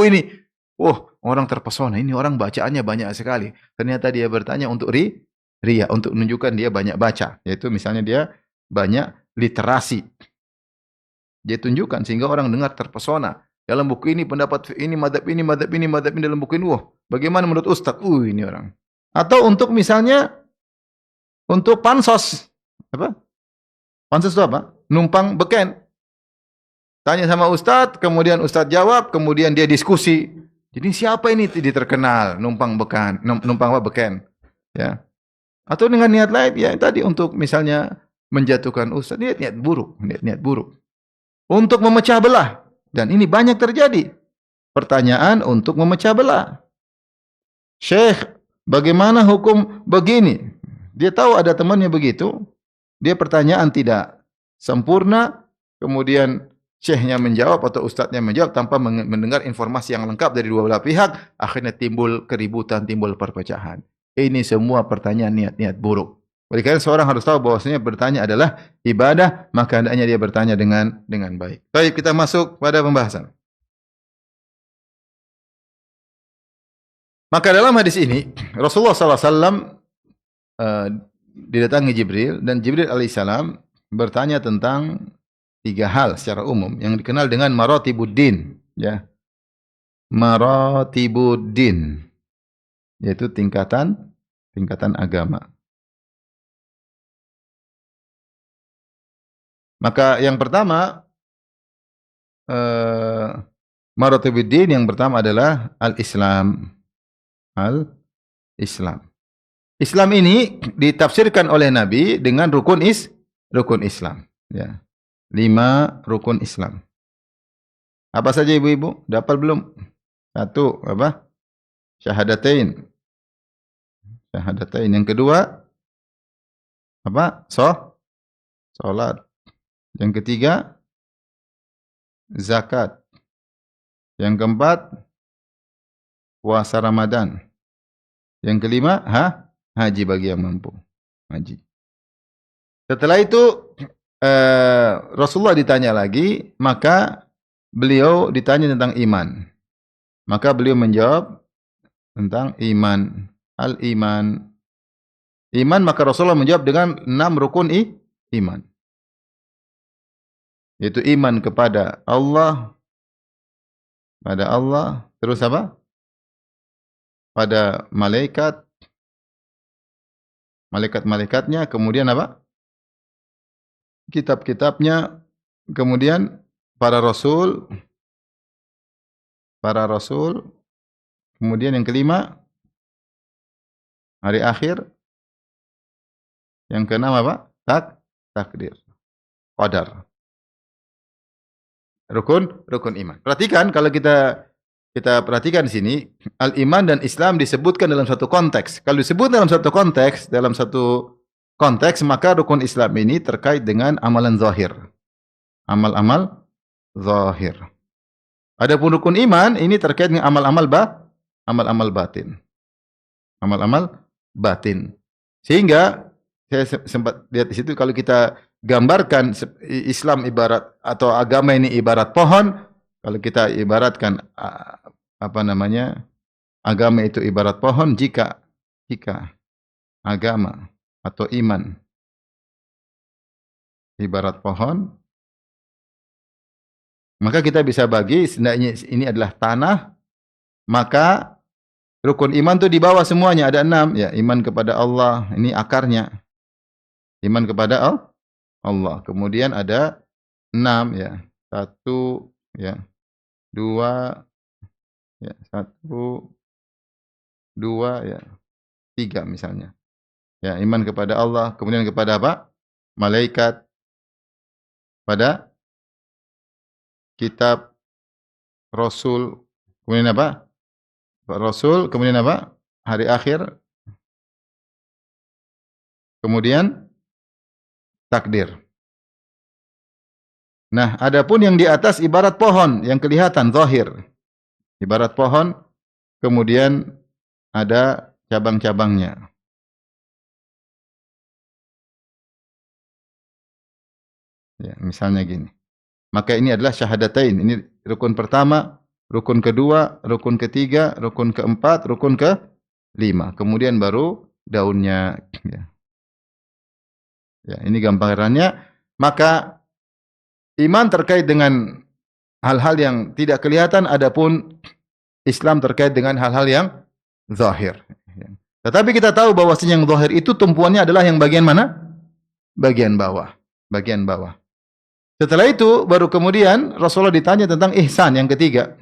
ini. Oh, orang terpesona, ini orang bacaannya banyak sekali. Ternyata dia bertanya untuk riya, untuk menunjukkan dia banyak baca, yaitu misalnya dia banyak literasi. Dia tunjukkan sehingga orang dengar terpesona. Dalam buku ini pendapat ini, madhab ini dalam buku ini. Wah, bagaimana menurut ustadz? Ini orang. Atau untuk misalnya untuk pansos. Apa? Pansos itu apa? Numpang beken. Tanya sama ustadz, kemudian ustadz jawab, kemudian dia diskusi. Jadi siapa ini? Dia terkenal, numpang beken. ya. Atau dengan niat lain, ya tadi untuk misalnya menjatuhkan ustaz, niat-niat buruk, niat-niat buruk. Untuk memecah belah. Dan ini banyak terjadi. Pertanyaan untuk memecah belah. Syekh, bagaimana hukum begini? Dia tahu ada temannya begitu. Dia pertanyaan tidak sempurna, kemudian syekhnya menjawab atau ustadznya menjawab tanpa mendengar informasi yang lengkap dari dua belah pihak, akhirnya timbul keributan, timbul perpecahan. Ini semua pertanyaan niat-niat buruk. Oleh karena seorang harus tahu bahwasanya bertanya adalah ibadah, maka hendaknya dia bertanya dengan baik. Baik, kita masuk pada pembahasan. Maka dalam hadis ini Rasulullah SAW didatangi Jibril dan Jibril alaihissalam bertanya tentang tiga hal secara umum yang dikenal dengan maratibuddin, ya. Maratibuddin yaitu tingkatan agama. Maka yang pertama maratibuddin yang pertama adalah al-Islam. Al-Islam. Islam ini ditafsirkan oleh Nabi dengan rukun Islam, ya. 5 rukun Islam. Apa saja ibu-ibu? Dapat belum? 1 apa? Syahadatain. Syahadatain. Yang kedua apa? Salat. Yang ketiga zakat. Yang keempat puasa Ramadan. Yang kelima haji bagi yang mampu. Haji. Setelah itu Rasulullah ditanya lagi, maka beliau ditanya tentang iman. Maka beliau menjawab tentang iman. Al-iman. Iman, maka Rasulullah menjawab dengan 6 rukun iman. Yaitu iman kepada Allah. Terus apa? Pada malaikat-malaikatnya, kemudian apa? Kitab-kitabnya, kemudian para rasul, kemudian yang kelima hari akhir, yang keenam apa? Takdir, qadar. Rukun iman. Perhatikan kalau kita perhatikan di sini, al-iman dan Islam disebutkan dalam satu konteks. Kalau disebut dalam satu konteks, maka rukun Islam ini terkait dengan amalan zahir. Amal-amal zahir. Adapun rukun iman ini terkait dengan amal-amal batin. Amal-amal batin. Sehingga saya sempat lihat di situ, kalau kita gambarkan Islam ibarat atau agama ini ibarat pohon, kalau kita ibaratkan agama itu ibarat pohon, jika agama atau iman ibarat pohon, maka kita bisa bagi, sebenarnya ini adalah tanah, maka rukun iman itu di bawah semuanya ada 6, ya. Iman kepada Allah, ini akarnya. Iman kepada Allah. Kemudian ada 6, ya. 1, ya. 2, ya. 1, 2, ya. 3 misalnya. Ya, iman kepada Allah, kemudian kepada apa? Malaikat, pada kitab, Rasul, kemudian apa? Rasul, kemudian apa? Hari akhir, kemudian takdir. Nah, adapun yang di atas ibarat pohon yang kelihatan zahir. Ibarat pohon, kemudian ada cabang-cabangnya. Ya, misalnya gini. Maka ini adalah syahadatain. Ini rukun pertama, rukun kedua, rukun ketiga, rukun keempat, rukun kelima. Kemudian baru daunnya. Ya, ini gambarannya. Maka iman terkait dengan hal-hal yang tidak kelihatan, adapun Islam terkait dengan hal-hal yang zahir. Tetapi kita tahu bahwasanya yang zahir itu tumpuannya adalah yang bagian mana? Bagian bawah. Bagian bawah. Setelah itu baru kemudian Rasulullah ditanya tentang ihsan yang ketiga.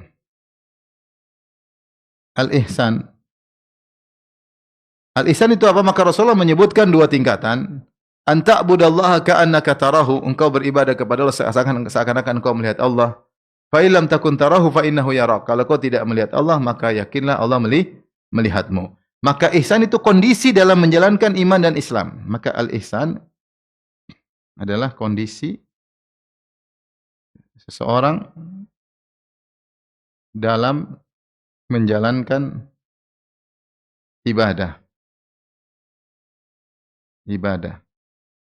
Al-ihsan. Al-ihsan itu apa? Maka Rasulullah menyebutkan dua tingkatan. An ta'budallaha ka'annaka tarahu, engkau beribadah kepada Allah seakan-akan engkau melihat Allah. Fa illam takun tarahu fa innahu yarak. Kalau kau tidak melihat Allah, maka yakinlah Allah melihatmu. Maka ihsan itu kondisi dalam menjalankan iman dan Islam. Maka al-ihsan adalah kondisi seseorang dalam menjalankan ibadah. Ibadah.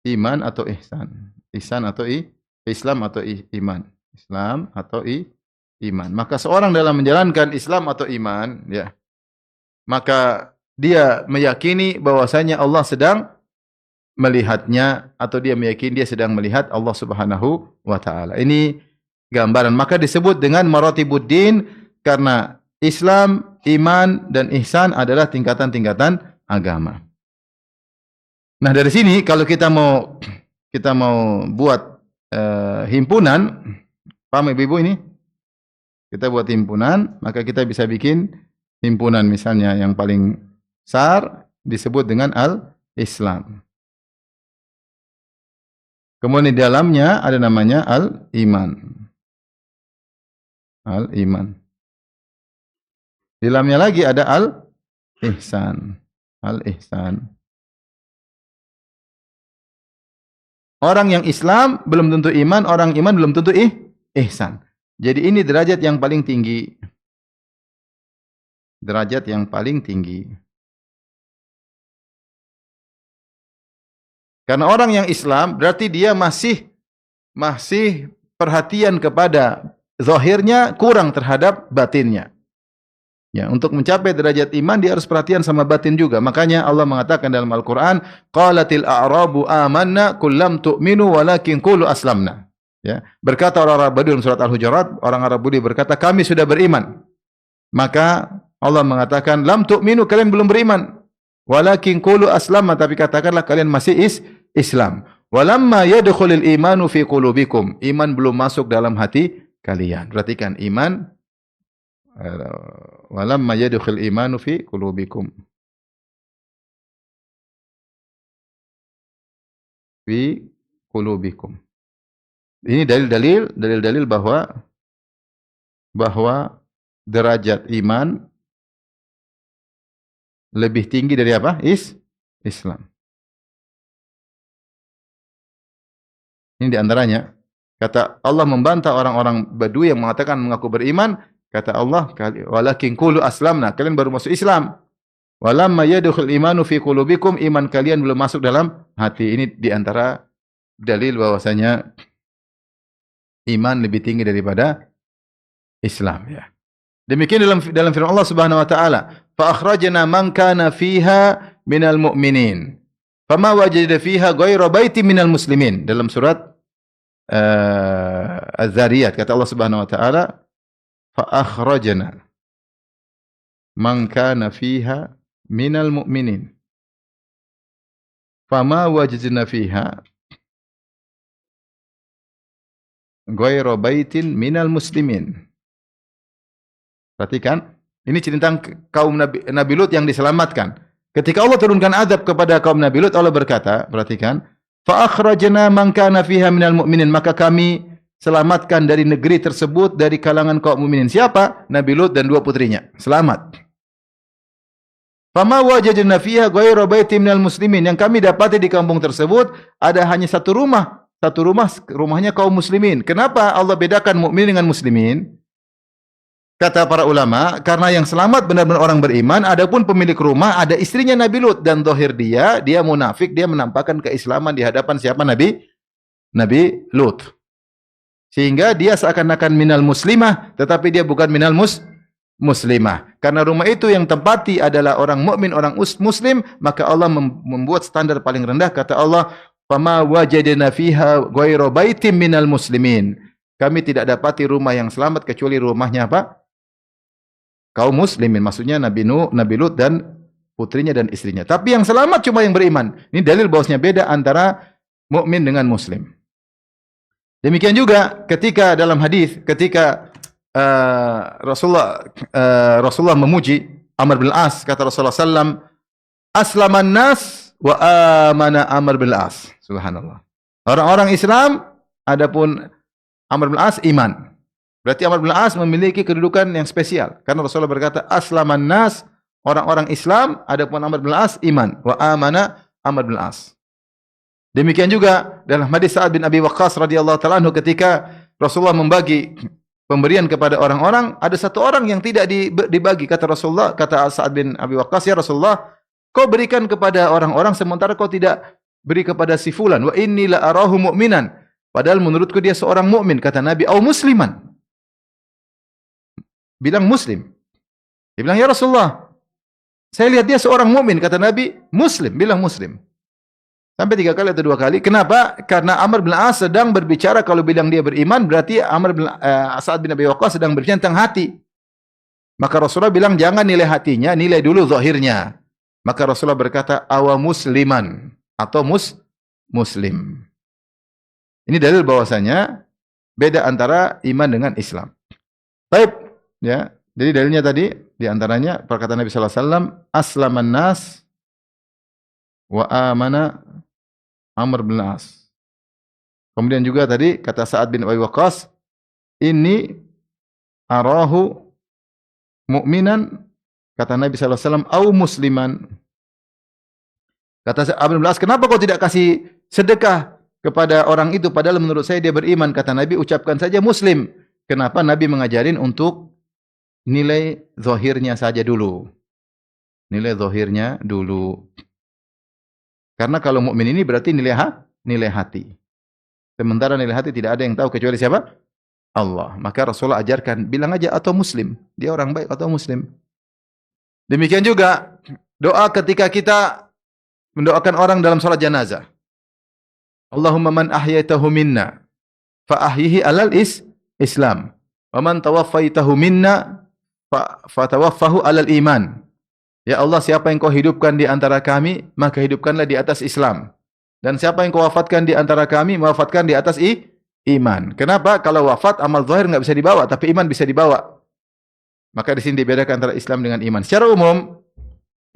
Iman atau ihsan. Ihsan atau Islam atau iman. Islam atau iman. Maka seorang dalam menjalankan Islam atau iman, ya, maka dia meyakini bahwasanya Allah sedang melihatnya, atau dia meyakini dia sedang melihat Allah Subhanahu wa taala. Ini gambaran. Maka disebut dengan maratibuddin karena Islam, iman dan ihsan adalah tingkatan-tingkatan agama. Nah, dari sini kalau kita mau buat himpunan, paham Ibu ini? Kita buat himpunan, maka kita bisa bikin himpunan misalnya yang paling besar disebut dengan al-Islam. Kemudian di dalamnya ada namanya al-iman. Al-iman. Di dalamnya lagi ada al-ihsan. Al-ihsan. Orang yang Islam belum tentu iman, orang iman belum tentu ihsan. Jadi ini derajat yang paling tinggi. Derajat yang paling tinggi. Karena orang yang Islam berarti dia masih perhatian kepada zahirnya, kurang terhadap batinnya. Ya, untuk mencapai derajat iman dia harus perhatian sama batin juga. Makanya Allah mengatakan dalam Al-Qur'an, qalatil a'rabu amanna qul lam tu'minu walakin qulu aslamna. Ya, berkata orang Arab Badui dalam surat Al-Hujurat, orang Arab Badui berkata, kami sudah beriman. Maka Allah mengatakan, lam tu'minu, kalian belum beriman. Walakin qulu aslamna, tapi katakanlah kalian masih Islam. Walamma yadkhulul imanu fi qulubikum, iman belum masuk dalam hati kalian. Perhatikan iman. Walamma yadkhul imanu fi qulubikum. Fi qulubikum. Ini dalil-dalil bahwa derajat iman lebih tinggi dari apa? Islam. Ini di antaranya. Kata Allah membantah orang-orang Badui yang mengatakan mengaku beriman. Kata Allah, walakin qulu aslamna, kalian baru masuk Islam. Walamma yadkhul imanu fi qulubikum, iman kalian belum masuk dalam hati. Ini di antara dalil bahwasanya iman lebih tinggi daripada Islam, ya. Demikian dalam firman Allah Subhanahu wa taala, fa akhrajna man kana fiha minal mu'minin. Fama wajada fiha ghayra baitin minal muslimin. Dalam surat Az-Zariyat kata Allah Subhanahu wa taala, fa akhrajna man kana fiha minal mu'minin. Fama wajadna fiha ghayra baitin minal muslimin. Perhatikan, ini cerita kaum Nabi Lut yang diselamatkan. Ketika Allah turunkan azab kepada kaum Nabi Lut, Allah berkata, perhatikan, fa akhrajna man kana fiha minal mu'minin, maka kami selamatkan dari negeri tersebut dari kalangan kaum mukminin. Siapa? Nabi Lut dan dua putrinya. Selamat. Fama wajadna fiha ghayra baitin minal muslimin. Yang kami dapati di kampung tersebut ada hanya satu rumah. Satu rumah, rumahnya kaum muslimin. Kenapa Allah bedakan mukmin dengan muslimin? Kata para ulama, karena yang selamat benar-benar orang beriman, adapun pemilik rumah ada istrinya Nabi Lut dan zahir dia munafik, dia menampakkan keislaman di hadapan siapa? Nabi Lut. Sehingga dia seakan-akan minal muslimah, tetapi dia bukan minal muslimah. Karena rumah itu yang tempati adalah orang mukmin, orang muslim, maka Allah membuat standar paling rendah. Kata Allah, "Fama wajadna fiha ghayra baitin minal muslimin." Kami tidak dapati rumah yang selamat kecuali rumahnya apa? Kaum muslimin. Maksudnya Nabi Lut dan putrinya dan istrinya. Tapi yang selamat cuma yang beriman. Ini dalil bahwasanya beda antara mukmin dengan muslim. Demikian juga ketika dalam hadis, ketika Rasulullah memuji Amr bin As, kata Rasulullah sallam, aslaman nas wa amana Amr bin As. Subhanallah. Orang-orang Islam, adapun Amr bin As iman. Berarti Amr bin As memiliki kedudukan yang spesial. Karena Rasulullah berkata, aslaman nas, orang-orang Islam, adapun Amr bin As iman. Wa amana Amr bin As. Demikian juga dalam hadis Sa'ad bin Abi Waqqas radhiyallahu ta'ala anhu ketika Rasulullah membagi pemberian kepada orang-orang, ada satu orang yang tidak dibagi. Kata Rasulullah, kata Sa'ad bin Abi Waqqas, ya Rasulullah, kau berikan kepada orang-orang sementara kau tidak beri kepada si fulan. Wa inni la arahu mu'minan. Padahal menurutku dia seorang mukmin. Kata Nabi, au musliman. Bilang muslim. Dia bilang, ya Rasulullah, saya lihat dia seorang mukmin. Kata Nabi, muslim. Bilang muslim. Sampai 3 kali atau 2 kali. Kenapa? Karena Amr bin As sedang berbicara, kalau bilang dia beriman, berarti Sa'ad bin Abi Waqqas sedang berbicara tentang hati. Maka Rasulullah bilang, jangan nilai hatinya, nilai dulu zahirnya. Maka Rasulullah berkata, awa musliman. Atau muslim. Ini dalil bahwasanya beda antara iman dengan Islam. Baik. Ya, jadi dalilnya tadi di antaranya perkataan Nabi sallallahu alaihi wasallam, aslaman nas wa amana Amr bin As. Kemudian juga tadi kata Sa'ad bin Abi Waqqas, ini arahu mu'minan, kata Nabi sallallahu alaihi wasallam, au musliman. Kata Amr bin As, kenapa kau tidak kasih sedekah kepada orang itu padahal menurut saya dia beriman? Kata Nabi, ucapkan saja muslim. Kenapa? Nabi mengajarin untuk nilai zahirnya saja dulu. Nilai zahirnya dulu. Karena kalau mukmin ini berarti nilai hati. Sementara nilai hati tidak ada yang tahu kecuali siapa? Allah. Maka Rasulullah ajarkan, bilang aja atau muslim. Dia orang baik atau muslim. Demikian juga doa ketika kita mendoakan orang dalam salat jenazah. Allahumma man ahyaitahu minna fa ahyihi alal Islam. Wa man tawaffaitahu minna fatawaffahu alal iman. Ya Allah, siapa yang kau hidupkan di antara kami, maka hidupkanlah di atas Islam. Dan siapa yang kau wafatkan di antara kami, wafatkan di atas iman. Kenapa? Kalau wafat, amal zahir enggak bisa dibawa, tapi iman bisa dibawa. Maka di sini dibedakan antara Islam dengan iman. Secara umum,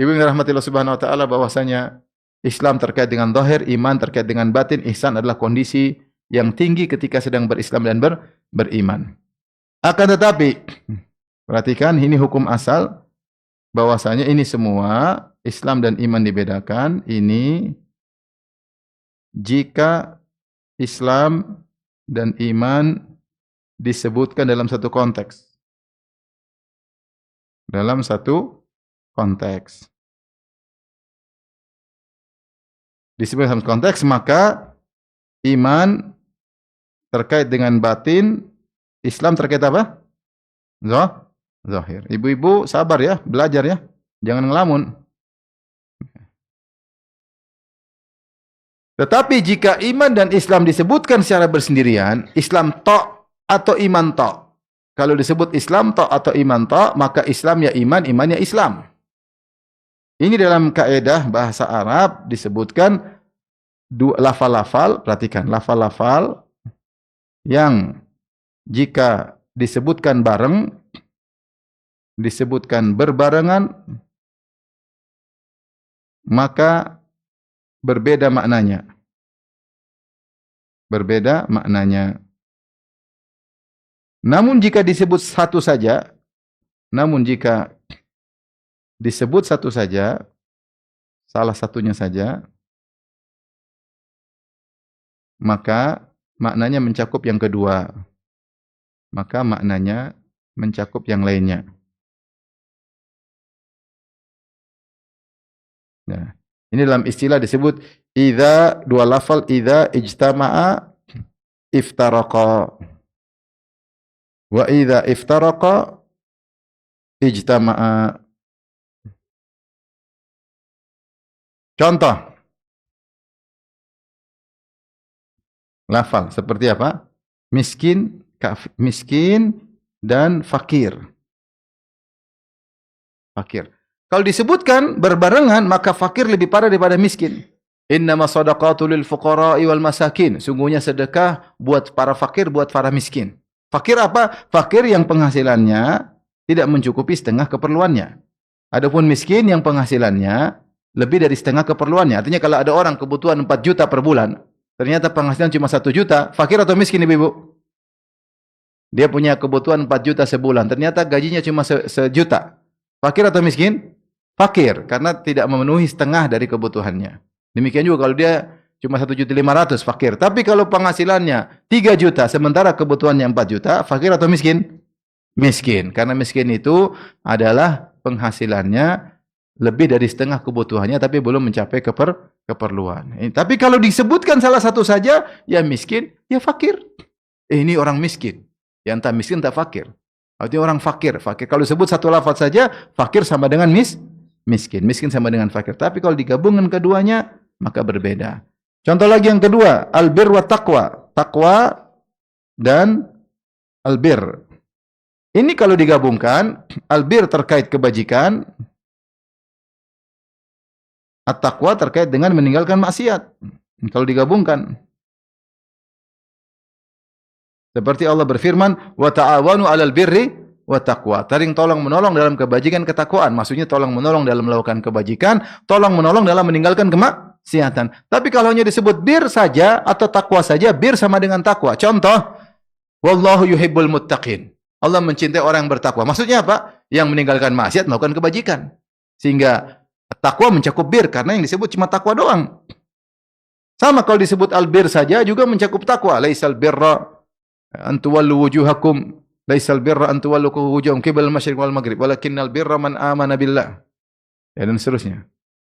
Ibu yang rahmatillah subhanahu wa ta'ala, bahwasanya Islam terkait dengan zahir, iman terkait dengan batin, ihsan adalah kondisi yang tinggi ketika sedang berislam dan beriman. Akan tetapi, perhatikan, ini hukum asal, bahwasanya ini semua, Islam dan iman dibedakan, ini jika Islam dan iman disebutkan dalam satu konteks. Dalam satu konteks. Disebut dalam konteks, maka iman terkait dengan batin, Islam terkait apa? Zahir. Ibu-ibu sabar ya, belajar ya. Jangan ngelamun. Tetapi jika iman dan Islam disebutkan secara bersendirian, Islam tok atau iman tok. Kalau disebut Islam tok atau iman tok, maka Islam ya iman, iman ya Islam. Ini dalam kaidah bahasa Arab disebutkan lafal-lafal, perhatikan, lafal-lafal yang jika disebutkan bareng, disebutkan berbarengan, maka berbeda maknanya. Berbeda maknanya. Namun jika disebut satu saja, salah satunya saja, maka maknanya mencakup yang kedua. Maka maknanya mencakup yang lainnya. Nah, ini dalam istilah disebut idza, dua lafal idza ijtama'a iftaraqa. Wa idza iftaraqa ijtama'a. Contoh. Lafal seperti apa? Miskin, miskin dan fakir. Fakir. Kalau disebutkan berbarengan, maka fakir lebih parah daripada miskin. Innama shadaqatu lil fuqara'i wal masakin. Sungguhnya sedekah buat para fakir, buat para miskin. Fakir apa? Fakir yang penghasilannya tidak mencukupi setengah keperluannya. Adapun miskin yang penghasilannya lebih dari setengah keperluannya. Artinya kalau ada orang kebutuhan 4 juta per bulan, ternyata penghasilan cuma 1 juta, fakir atau miskin ibu-ibu? Dia punya kebutuhan 4 juta sebulan, ternyata gajinya cuma sejuta. Fakir atau miskin? Fakir, karena tidak memenuhi setengah dari kebutuhannya. Demikian juga kalau dia cuma 1.500.000 fakir. Tapi kalau penghasilannya 3 juta, sementara kebutuhannya 4 juta, fakir atau miskin? Miskin. Karena miskin itu adalah penghasilannya lebih dari setengah kebutuhannya, tapi belum mencapai keperluan. Tapi kalau disebutkan salah satu saja, ya miskin, ya fakir. Ini orang miskin. Ya entah miskin, entah fakir. Artinya orang fakir. Fakir. Kalau disebut satu lafaz saja, fakir sama dengan miskin. Miskin sama dengan fakir. Tapi kalau digabungkan keduanya, maka berbeda. Contoh lagi yang kedua, albir wa taqwa. Taqwa dan albir. Ini kalau digabungkan, albir terkait kebajikan, at-taqwa terkait dengan meninggalkan maksiat. Kalau digabungkan. Seperti Allah berfirman, wa ta'awanu 'alal birri wa taqwa. Saling tolong menolong dalam kebajikan ketakwaan. Maksudnya tolong menolong dalam melakukan kebajikan, tolong menolong dalam meninggalkan kemaksiatan. Tapi kalau hanya disebut bir saja atau takwa saja, bir sama dengan takwa. Contoh, wallahu yuhibbul muttaqin. Allah mencintai orang yang bertakwa. Maksudnya apa? Yang meninggalkan maksiat melakukan kebajikan. Sehingga takwa mencakup bir karena yang disebut cuma takwa doang. Sama kalau disebut albir saja juga mencakup takwa. Laisal birra an tuwallu wujuhakum, laisal birra an tuwallu wujuhakum qibala al-masyriq wal maghrib, walakinnal birra man amana billah. Ya, dan seterusnya.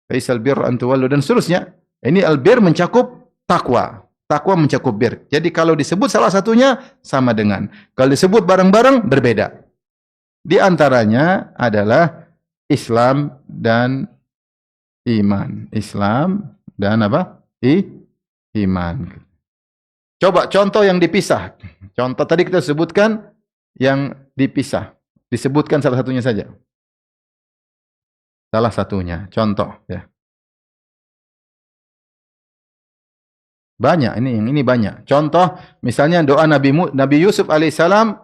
Laisal birra an tuwallu, dan seterusnya. Ini albir mencakup takwa. Takwa mencakup bir. Jadi kalau disebut salah satunya sama dengan. Kalau disebut bareng-bareng berbeda. Di antaranya adalah Islam dan iman. Islam dan apa? Iman. Coba contoh yang dipisah. Contoh tadi kita sebutkan yang dipisah. Disebutkan salah satunya saja. Salah satunya. Contoh ya. Banyak ini banyak. Contoh misalnya doa Nabi Yusuf alaihissalam,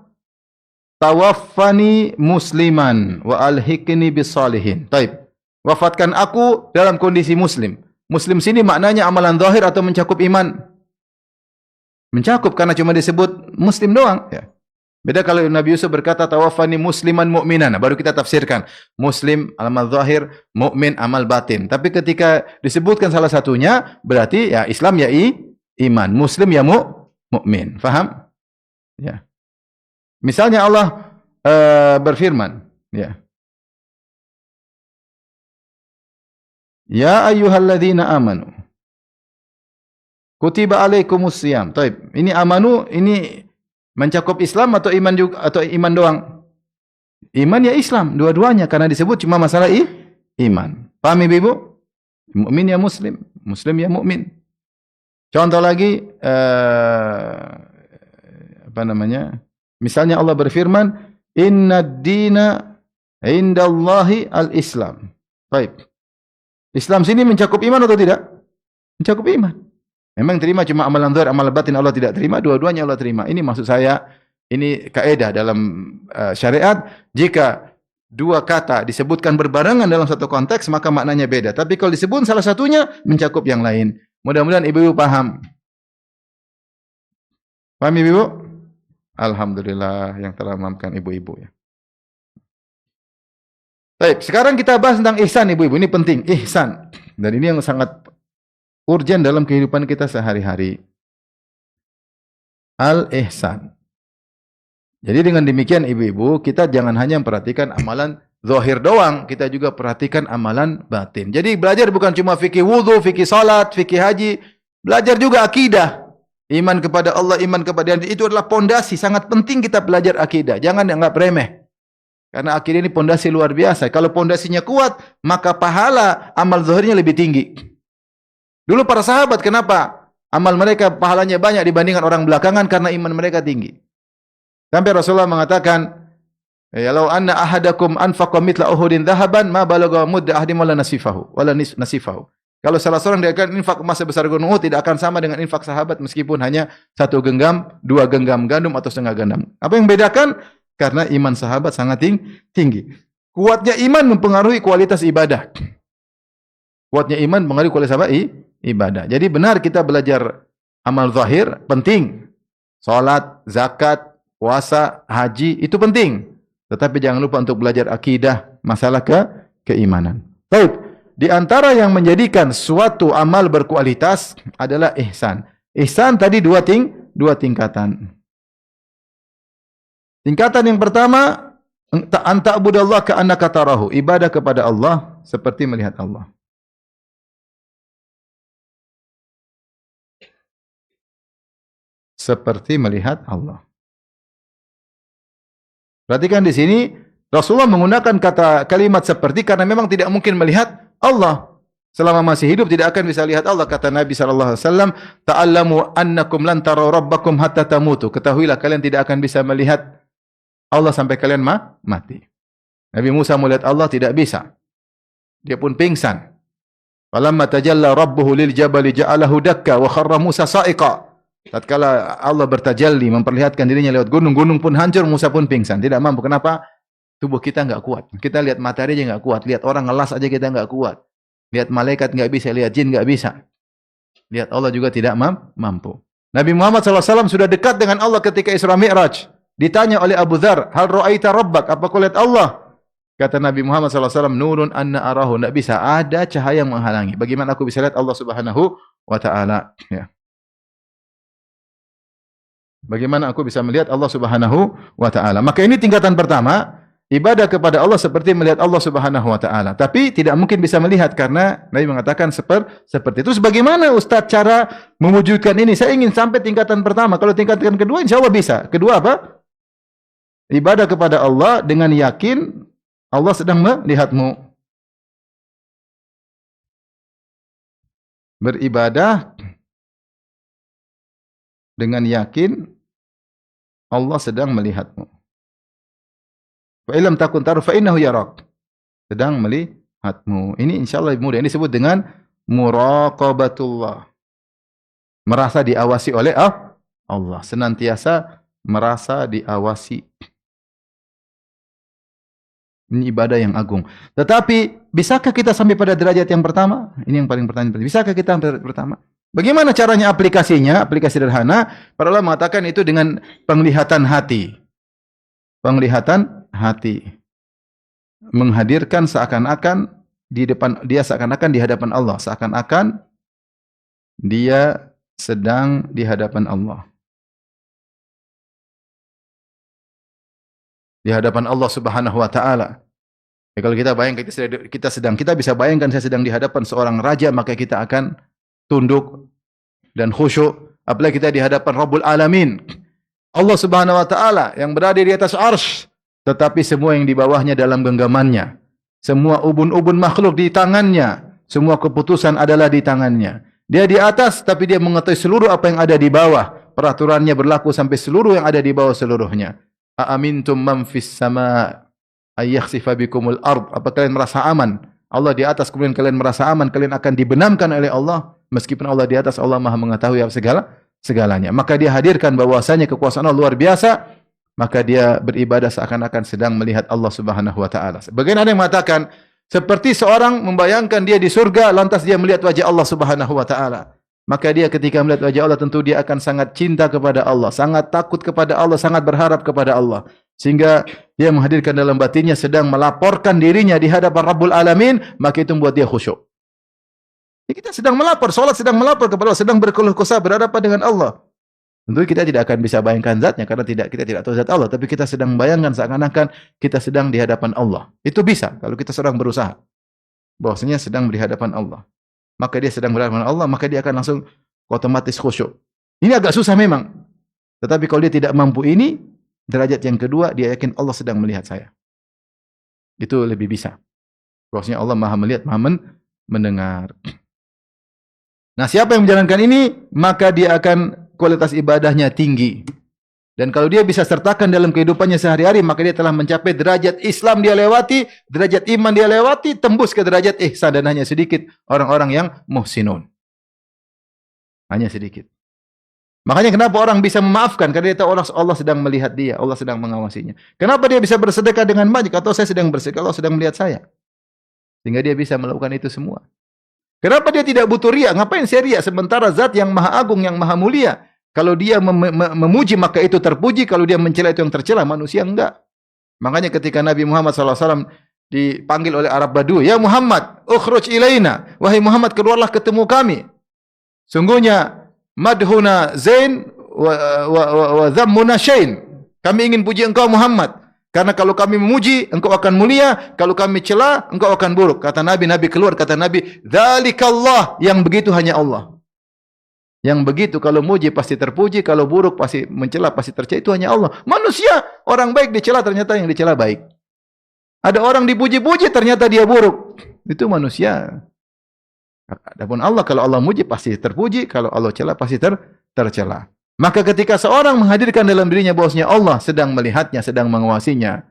tawaffani musliman wa alhiqni bisalihin. Taib. Wafatkan aku dalam kondisi muslim. Muslim sini maknanya amalan zahir atau mencakup iman? Mencakup karena cuma disebut muslim doang ya. Beda kalau Nabi Yusuf berkata tawaffani musliman mu'minan, baru kita tafsirkan. Muslim amal zahir, mukmin amal batin. Tapi ketika disebutkan salah satunya, berarti ya Islam ya iman, muslim ya mukmin. Faham? Ya. Misalnya Allah berfirman, ya. Ya ayyuhalladzina amanu kutiba alaikumus shiyam. Taib. Ini amanu ini mencakup Islam atau iman juga atau iman doang? Iman ya Islam, dua-duanya karena disebut cuma masalah iman. Paham Ibu? Mukmin ya muslim, muslim ya mukmin. Contoh lagi apa namanya? Misalnya Allah berfirman, "Innad dina indallahi al-Islam." Baik. Islam sini mencakup iman atau tidak? Mencakup iman. Memang terima cuma amalan zahir, amalan batin Allah tidak terima, dua-duanya Allah terima. Ini maksud saya, ini kaidah dalam syariat, jika dua kata disebutkan berbarengan dalam satu konteks, maka maknanya beda. Tapi kalau disebut salah satunya, mencakup yang lain. Mudah-mudahan ibu-ibu paham. Paham ibu-ibu? Alhamdulillah yang telah memahamkan ibu-ibu ya. Baik, sekarang kita bahas tentang ihsan ibu-ibu. Ini penting, ihsan. Dan ini yang sangat urgen dalam kehidupan kita sehari-hari. Al-ihsan. Jadi dengan demikian ibu-ibu, kita jangan hanya memperhatikan amalan zahir doang, kita juga perhatikan amalan batin. Jadi belajar bukan cuma fikih wudu, fikih salat, fikih haji, belajar juga akidah. Iman kepada Allah, iman kepada Nabi, itu adalah pondasi, sangat penting kita belajar akidah. Jangan dianggap remeh. Karena akidah ini pondasi luar biasa. Kalau pondasinya kuat, maka pahala amal zahirnya lebih tinggi. Dulu para sahabat kenapa amal mereka pahalanya banyak dibandingkan orang belakangan? Karena iman mereka tinggi. Sampai Rasulullah mengatakan, "Ya law anna ahadakum anfaqa mithla Uhudin dhahaban ma balagha mudda ahadim wala nasifahu." Kalau salah seorang dia akan infak emas sebesar gunung Uhud, tidak akan sama dengan infak sahabat meskipun hanya 1 genggam, 2 genggam gandum atau setengah genggam. Apa yang membedakan? Karena iman sahabat sangat tinggi. Kuatnya iman mempengaruhi kualitas ibadah. Kuatnya iman mengaruhi kualitas apa? Ibadah. Jadi benar kita belajar amal zahir penting. Salat, zakat, puasa, haji itu penting. Tetapi jangan lupa untuk belajar akidah, masalah keimanan. Baik, di antara yang menjadikan suatu amal berkualitas adalah ihsan. Ihsan tadi dua tingkatan. Tingkatan yang pertama, anta'budallah ka'annaka tarahu, ibadah kepada Allah seperti melihat Allah. Seperti melihat Allah. Perhatikan di sini Rasulullah menggunakan kalimat seperti karena memang tidak mungkin melihat Allah. Selama masih hidup tidak akan bisa lihat Allah. Kata Nabi SAW, ta'allamu annakum lan taraw rabbakum hatta tamutu. Ketahuilah kalian tidak akan bisa melihat Allah sampai kalian mati. Nabi Musa melihat Allah tidak bisa. Dia pun pingsan. Falamma tajalla rabbuhu lil jabali ja'alahu dakka wa kharra Musa sa'iqa. Tatkala Allah bertajalli memperlihatkan dirinya lewat gunung pun hancur, Musa pun pingsan. Tidak mampu. Kenapa? Tubuh kita enggak kuat. Kita lihat matahari aja enggak kuat. Lihat orang ngelas aja kita enggak kuat. Lihat malaikat enggak bisa. Lihat jin enggak bisa. Lihat Allah juga tidak mampu. Nabi Muhammad SAW sudah dekat dengan Allah ketika Isra Mi'raj. Ditanya oleh Abu Dzar, hal ra'aita rabbak? Apa kau lihat Allah? Kata Nabi Muhammad SAW, nurun anna arahu. Tidak bisa. Ada cahaya yang menghalangi. Bagaimana aku bisa lihat Allah Subhanahu wa Ta'ala? Ya. Bagaimana aku bisa melihat Allah Subhanahu wa Ta'ala? Maka ini tingkatan pertama. Ibadah kepada Allah seperti melihat Allah Subhanahu wa Ta'ala. Tapi tidak mungkin bisa melihat karena Nabi mengatakan seperti itu. Terus bagaimana Ustaz cara mewujudkan ini? Saya ingin sampai tingkatan pertama. Kalau tingkatan kedua insya Allah bisa. Kedua apa? Ibadah kepada Allah dengan yakin Allah sedang melihatmu. Beribadah dengan yakin Allah sedang melihatmu. Fa illam takun taru fa innahu yarak. Sedang melihatmu. Ini insyaallah mudah. Ini disebut dengan muraqabatullah. Merasa diawasi oleh Allah. Senantiasa merasa diawasi. Ini ibadah yang agung. Tetapi, bisakah kita sampai pada derajat yang pertama? Ini yang paling pertanyaan. Bisakah kita sampai derajat pertama? Bagaimana caranya aplikasinya? Aplikasi sederhana. Para ulama mengatakan itu dengan penglihatan hati. Penglihatan hati. Menghadirkan seakan-akan di depan dia seakan-akan di hadapan Allah, seakan-akan dia sedang di hadapan Allah. Di hadapan Allah Subhanahu wa Ta'ala. Ya, kalau kita bayangkan kita bisa bayangkan saya sedang di hadapan seorang raja, maka kita akan tunduk dan khusyuk. Apalagi kita di hadapan Rabbul Alamin, Allah Subhanahu wa Ta'ala yang berada di atas arsy, tetapi semua yang di bawahnya dalam genggamannya. Semua ubun-ubun makhluk di tangannya. Semua keputusan adalah di tangannya. Dia di atas, tapi dia mengetahui seluruh apa yang ada di bawah. Peraturannya berlaku sampai seluruh yang ada di bawah seluruhnya. Aamintum man fis sama ayakhsifa bikumul ard. Apa kalian merasa aman? Allah di atas, kemudian kalian merasa aman, kalian akan dibenamkan oleh Allah. Meskipun Allah di atas, Allah Maha mengetahui segalanya. Maka dia hadirkan bahwasanya kekuasaan Allah luar biasa. Maka dia beribadah seakan-akan sedang melihat Allah Subhanahu wa Ta'ala. Sebagian ada yang mengatakan seperti seorang membayangkan dia di surga, lantas dia melihat wajah Allah Subhanahu wa Ta'ala. Maka dia ketika melihat wajah Allah tentu dia akan sangat cinta kepada Allah, sangat takut kepada Allah, sangat berharap kepada Allah. Sehingga dia menghadirkan dalam batinnya sedang melaporkan dirinya di hadapan Rabbul Alamin, maka itu membuat dia khusyuk. Jadi kita sedang melapor, salat sedang melapor kepada Allah, sedang berkeluh kesah berhadapan dengan Allah. Tentu kita tidak akan bisa bayangkan zatnya karena kita tidak tahu zat Allah, tapi kita sedang bayangkan seakan-akan kita sedang di hadapan Allah. Itu bisa kalau kita sedang berusaha bahwasanya sedang di hadapan Allah. Maka dia sedang berhadapan Allah, maka dia akan langsung otomatis khusyuk. Ini agak susah memang. Tetapi kalau dia tidak mampu ini, derajat yang kedua, dia yakin Allah sedang melihat saya. Itu lebih bisa. Bahwasanya Allah Maha melihat, Maha mendengar. Nah, siapa yang menjalankan ini, maka dia akan kualitas ibadahnya tinggi. Dan kalau dia bisa sertakan dalam kehidupannya sehari-hari, maka dia telah mencapai derajat Islam dia lewati, derajat iman dia lewati, tembus ke derajat ihsan, dan hanya sedikit orang-orang yang muhsinun. Hanya sedikit. Makanya kenapa orang bisa memaafkan? Karena dia tahu Allah sedang melihat dia, Allah sedang mengawasinya. Kenapa dia bisa bersedekah dengan banyak? Atau saya sedang bersedekah, Allah sedang melihat saya. Sehingga dia bisa melakukan itu semua. Kenapa dia tidak butuh riya? Ngapain saya riya? Sementara zat yang maha agung, yang maha mulia. Kalau dia memuji maka itu terpuji, kalau dia mencela itu yang tercela, manusia enggak. Makanya ketika Nabi Muhammad SAW dipanggil oleh Arab Badu, "Ya Muhammad, ukhruj ilaina." Wahai Muhammad, keluarlah ketemu kami. Sungguhnya madhuna zain wa dhammuna syain. Kami ingin puji engkau Muhammad. Karena kalau kami memuji, engkau akan mulia. Kalau kami cela, engkau akan buruk. Kata Nabi, Nabi keluar. Kata Nabi, "Dzalikallah." Yang begitu hanya Allah. Yang begitu, kalau muji pasti terpuji. Kalau buruk pasti mencela, pasti tercela. Itu hanya Allah. Manusia, orang baik dicela, ternyata yang dicela baik. Ada orang dipuji-puji, ternyata dia buruk. Itu manusia. Adapun Allah, kalau Allah muji pasti terpuji. Kalau Allah cela pasti tercela. Maka ketika seorang menghadirkan dalam dirinya bahwasanya Allah sedang melihatnya, sedang mengawasinya,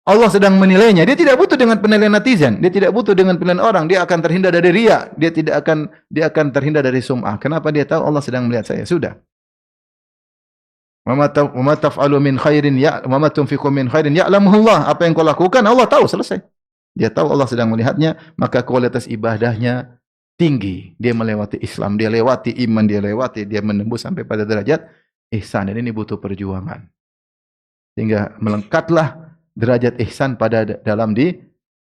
Allah sedang menilainya, dia tidak butuh dengan penilaian netizen, dia tidak butuh dengan penilaian orang, dia akan terhindar dari riya, dia akan terhindar dari sum'ah. Kenapa? Dia tahu Allah sedang melihat saya. Sudah. Wa ma taf'alu min khairin wa ma tunfiqu min khairin ya'lamuhu Allah. Apa yang kau lakukan Allah tahu, selesai. Dia tahu Allah sedang melihatnya, maka kualitas ibadahnya tinggi. Dia melewati Islam, dia lewati iman, dia menembus sampai pada derajat ihsan. Dan ini butuh perjuangan. Sehingga melengkaplah derajat ihsan pada dalam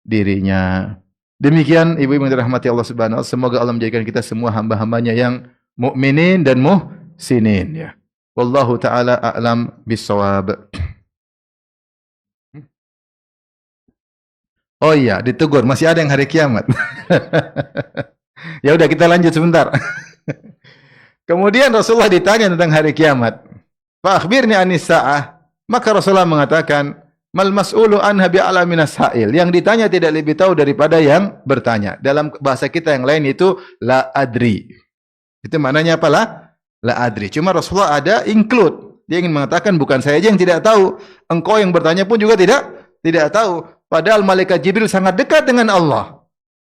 dirinya. Demikian ibu-ibu yang dirahmati Allah Subhanahu wa taala, semoga Allah menjadikan kita semua hamba-hambanya yang mukminin dan muhsinin ya. Wallahu taala a'lam bissawab. Oh iya, ditegur, masih ada yang hari kiamat. Ya udah kita lanjut sebentar. Kemudian Rasulullah ditanya tentang hari kiamat. Fa akhbirni anis sa'ah. Maka Rasulullah mengatakan, mal mas'ulu anha bi'ala minas sa'il. Yang ditanya tidak lebih tahu daripada yang bertanya. Dalam bahasa kita yang lain itu la adri. Itu maknanya apa lah? La adri. Cuma Rasulullah ada include. Dia ingin mengatakan bukan saya aja yang tidak tahu. Engkau yang bertanya pun juga tidak tahu. Padahal malaikat Jibril sangat dekat dengan Allah.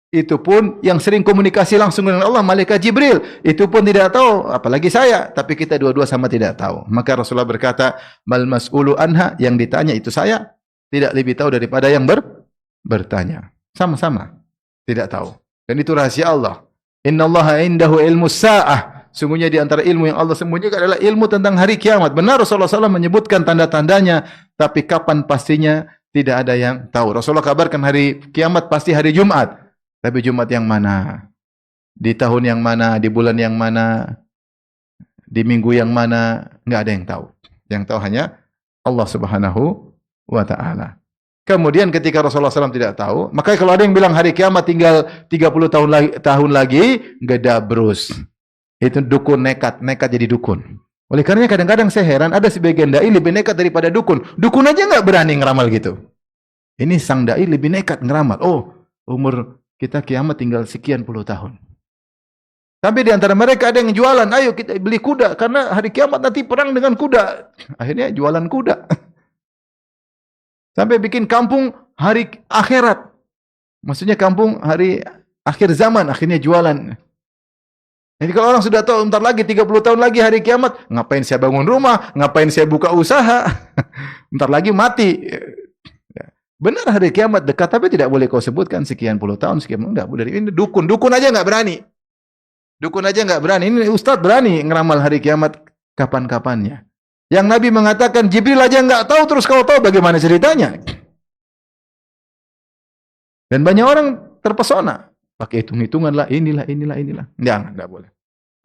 Itu pun yang sering komunikasi langsung dengan Allah, malaikat Jibril. Itu pun tidak tahu, apalagi saya. Tapi kita dua-dua sama tidak tahu. Maka Rasulullah berkata, mal mas'ulu anha, yang ditanya itu saya. Tidak lebih tahu daripada yang bertanya. Sama-sama. Tidak tahu. Dan itu rahasia Allah. Innallaha indahu ilmus sa'ah. Sungguhnya di antara ilmu yang Allah sembunyikan adalah ilmu tentang hari kiamat. Benar Rasulullah SAW menyebutkan tanda-tandanya. Tapi kapan pastinya tidak ada yang tahu. Rasulullah kabarkan hari kiamat pasti hari Jumat. Tapi Jumat yang mana? Di tahun yang mana? Di bulan yang mana? Di minggu yang mana? Enggak ada yang tahu. Yang tahu hanya Allah Subhanahu wa taala. Kemudian ketika Rasulullah SAW tidak tahu, maka kalau ada yang bilang hari kiamat tinggal 30 tahun lagi, gedabrus. Itu dukun nekat jadi dukun. Oleh karenanya kadang-kadang saya heran, ada sebagian dai lebih nekat daripada dukun. Dukun aja enggak berani ngeramal gitu. Ini sang dai lebih nekat ngeramal. Oh, umur kita kiamat tinggal sekian puluh tahun. Sampai di antara mereka ada yang jualan, ayo kita beli kuda, karena hari kiamat nanti perang dengan kuda. Akhirnya jualan kuda. Sampai bikin kampung hari akhirat. Maksudnya kampung hari akhir zaman, akhirnya jualan. Jadi kalau orang sudah tahu, bentar lagi 30 tahun lagi hari kiamat, ngapain saya bangun rumah, ngapain saya buka usaha, bentar lagi mati. Benar hari kiamat dekat, tapi tidak boleh kau sebutkan sekian puluh tahun, sekian enggak boleh. Ini dukun aja enggak berani. Dukun aja enggak berani. Ini ustaz berani ngeramal hari kiamat kapan-kapannya. Yang Nabi mengatakan Jibril aja enggak tahu, terus kau tahu bagaimana ceritanya? Dan banyak orang terpesona. Pakai hitung-hitungan lah, inilah. Enggak boleh.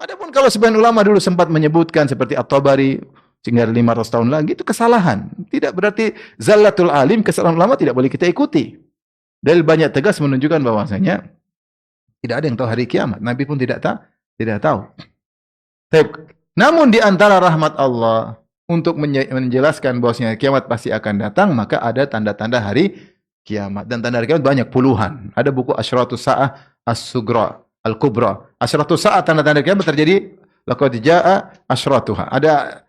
Adapun kalau sebagian ulama dulu sempat menyebutkan seperti At-Tabari, sehingga 500 tahun lagi, itu kesalahan. Tidak berarti zallatul alim, kesalahan ulama tidak boleh kita ikuti. Dalil banyak tegas menunjukkan bahwasanya tidak ada yang tahu hari kiamat. Nabi pun tidak tahu. Namun di antara rahmat Allah untuk menjelaskan bahwasanya kiamat pasti akan datang, maka ada tanda-tanda hari kiamat. Dan tanda hari kiamat banyak, puluhan. Ada buku Asyratus Sa'ah As-Sugra, Al-Kubra. Asyratus Sa'ah, tanda-tanda kiamat terjadi, laqad jaa'a asyratuha. Ada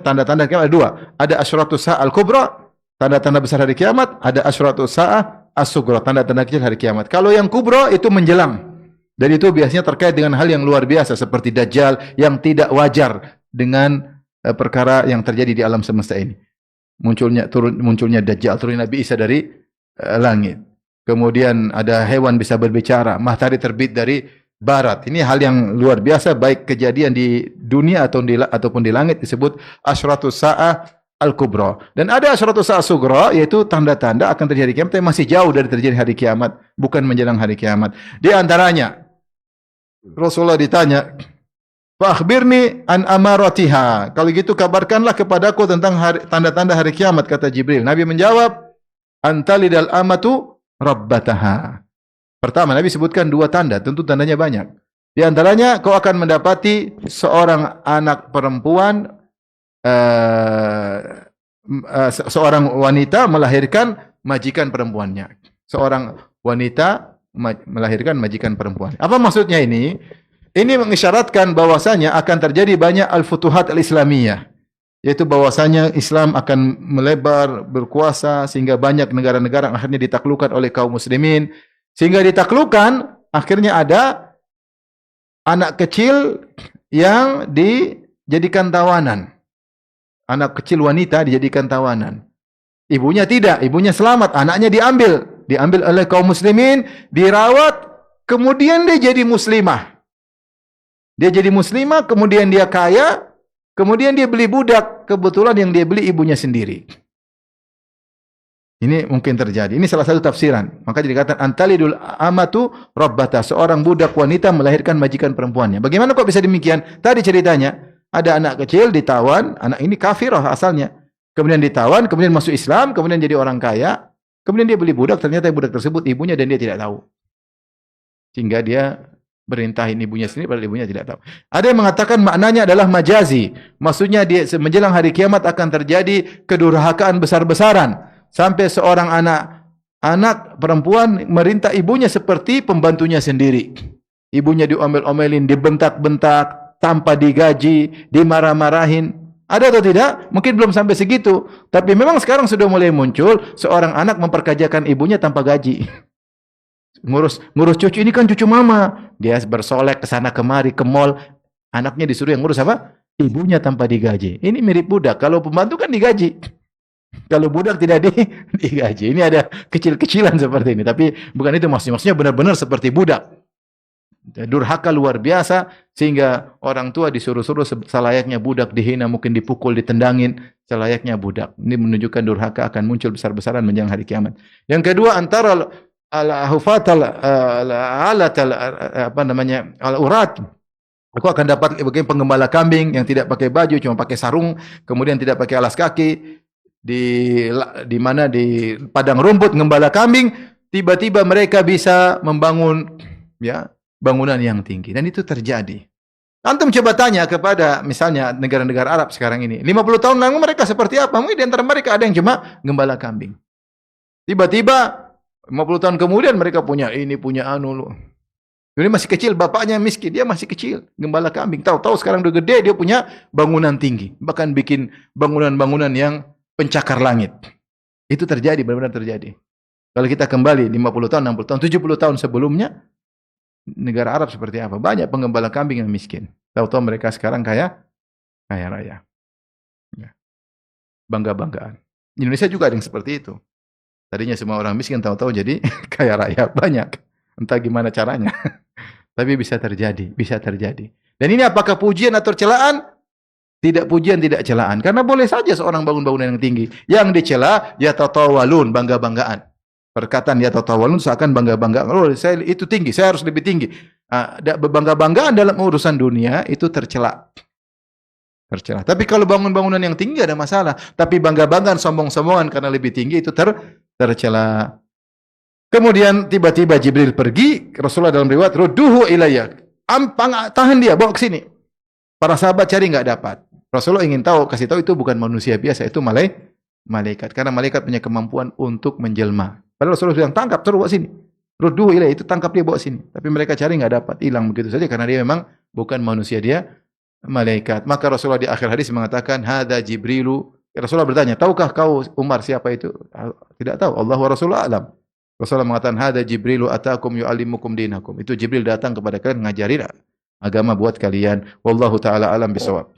tanda-tanda kiamat ada dua. Ada asyratus sa'ah al-kubra, tanda-tanda besar hari kiamat. Ada asyratus sa'ah as-sugra, tanda-tanda kecil hari kiamat. Kalau yang kubra itu menjelang. Dan itu biasanya terkait dengan hal yang luar biasa seperti Dajjal yang tidak wajar dengan perkara yang terjadi di alam semesta ini. Munculnya Dajjal, turun Nabi Isa dari langit. kemudian ada hewan bisa berbicara, matahari terbit dari barat. Ini hal yang luar biasa, baik kejadian di dunia ataupun di langit, disebut asyratus sa'ah al-kubra. Dan ada asyratus sa'ah sugra, yaitu tanda-tanda akan terjadi kiamat, tapi masih jauh dari terjadi hari kiamat, bukan menjelang hari kiamat. Di antaranya, Rasulullah ditanya, fa akhbirni an amaratiha. Kalau gitu kabarkanlah kepadaku tentang tanda-tanda hari kiamat, kata Jibril. Nabi menjawab, antalidal amatu rabbataha. Pertama, Nabi sebutkan 2 tanda, tentu tandanya banyak. Di antaranya, kau akan mendapati seorang anak perempuan, seorang wanita melahirkan majikan perempuannya. Seorang wanita melahirkan majikan perempuan. Apa maksudnya ini? Ini mengisyaratkan bahwasanya akan terjadi banyak al-futuhat al-islamiyah, yaitu bahwasanya Islam akan melebar, berkuasa, sehingga banyak negara-negara akhirnya ditaklukkan oleh kaum muslimin, sehingga ditaklukkan akhirnya ada anak kecil yang dijadikan tawanan. Anak kecil wanita dijadikan tawanan. Ibunya tidak, ibunya selamat, anaknya diambil oleh kaum muslimin, dirawat, kemudian dia jadi muslimah. Dia jadi muslimah, kemudian dia kaya, kemudian dia beli budak, kebetulan yang dia beli ibunya sendiri. Ini mungkin terjadi. Ini salah satu tafsiran. Maka dikatakan antalidul amatu rabbata, seorang budak wanita melahirkan majikan perempuannya. Bagaimana kok bisa demikian? Tadi ceritanya, ada anak kecil ditawan, anak ini kafirah asalnya. Kemudian ditawan, kemudian masuk Islam, kemudian jadi orang kaya, kemudian dia beli budak, ternyata budak tersebut ibunya dan dia tidak tahu. Sehingga dia berintahin ibunya sendiri padahal ibunya tidak tahu. Ada yang mengatakan maknanya adalah majazi. Maksudnya dia menjelang hari kiamat akan terjadi kedurhakaan besar-besaran sampai seorang anak perempuan merintah ibunya seperti pembantunya sendiri. Ibunya diomel-omelin, dibentak-bentak, tanpa digaji, dimarah-marahin. Ada atau tidak? Mungkin belum sampai segitu, tapi memang sekarang sudah mulai muncul seorang anak memperkerjakan ibunya tanpa gaji. Ngurus cucu, ini kan cucu mama. Dia bersolek ke sana kemari, ke mall. Anaknya disuruh yang ngurus apa? Ibunya tanpa digaji. Ini mirip budak. Kalau pembantu kan digaji. Kalau budak tidak digaji. Ini ada kecil-kecilan seperti ini. Tapi bukan itu maksudnya benar-benar seperti budak. Durhaka luar biasa. Sehingga orang tua disuruh-suruh selayaknya budak, dihina, mungkin dipukul, ditendangin. Selayaknya budak. Ini menunjukkan durhaka akan muncul besar-besaran menjelang hari kiamat. Yang kedua, antara al-hufat al-urat, aku akan dapat bagaimana penggembala kambing yang tidak pakai baju, cuma pakai sarung, kemudian tidak pakai alas kaki, di mana di padang rumput gembala kambing, tiba-tiba mereka bisa membangun bangunan yang tinggi, dan itu terjadi. Antum coba tanya kepada misalnya negara-negara Arab sekarang ini, 50 tahun lalu mereka seperti apa? Mungkin di antara mereka ada yang cuma gembala kambing. Tiba-tiba 50 tahun kemudian mereka punya ini, punya anu. Ini masih kecil, bapaknya miskin, dia masih kecil, gembala kambing. Tahu-tahu sekarang udah gede, dia punya bangunan tinggi. Bahkan bikin bangunan-bangunan yang pencakar langit. Itu terjadi, benar-benar terjadi. Kalau kita kembali 50 tahun, 60 tahun, 70 tahun sebelumnya, negara Arab seperti apa? Banyak penggembala kambing yang miskin. Tahu-tahu mereka sekarang kaya raya. Bangga-banggaan. Indonesia juga ada yang seperti itu. Tadinya semua orang miskin, tahu-tahu jadi kaya raya, banyak. Entah gimana caranya. Tapi bisa terjadi, bisa terjadi. Dan ini apakah pujian atau celaan? Tidak pujian, tidak celaan. Karena boleh saja seorang bangun bangunan yang tinggi. Yang dicela, yatatawalun, bangga-banggaan. Perkataan yatatawalun seakan bangga-banggaan. Oh, saya itu tinggi, saya harus lebih tinggi. Bangga-banggaan dalam urusan dunia itu tercela. Tapi kalau bangun bangunan yang tinggi ada masalah. Tapi bangga-banggaan, sombong-sombongan karena lebih tinggi itu tercela. Kemudian tiba-tiba Jibril pergi, Rasulullah dalam riwayat, "Rudduhu ilayya." Tahan dia, bawa ke sini. Para sahabat cari enggak dapat. Rasulullah ingin tahu, kasih tahu itu bukan manusia biasa, itu malaikat. Karena malaikat punya kemampuan untuk menjelma. Padahal Rasulullah bilang, "Tangkap, terus bawa sini." Rudduhu ilayya, itu tangkap dia, bawa sini. Tapi mereka cari enggak dapat, hilang begitu saja karena dia memang bukan manusia, dia malaikat. Maka Rasulullah di akhir hadis mengatakan, "Hadza Jibrilu." Rasulullah bertanya, "Tahukah kau Umar siapa itu?" Tidak tahu. Allah wa Rasulullah alam. Rasulullah mengatakan, "Hadza Jibrilu atakum yu'allimukum dinakum." Itu Jibril datang kepada kalian ngajarin agama buat kalian. Wallahu taala alam bisawab.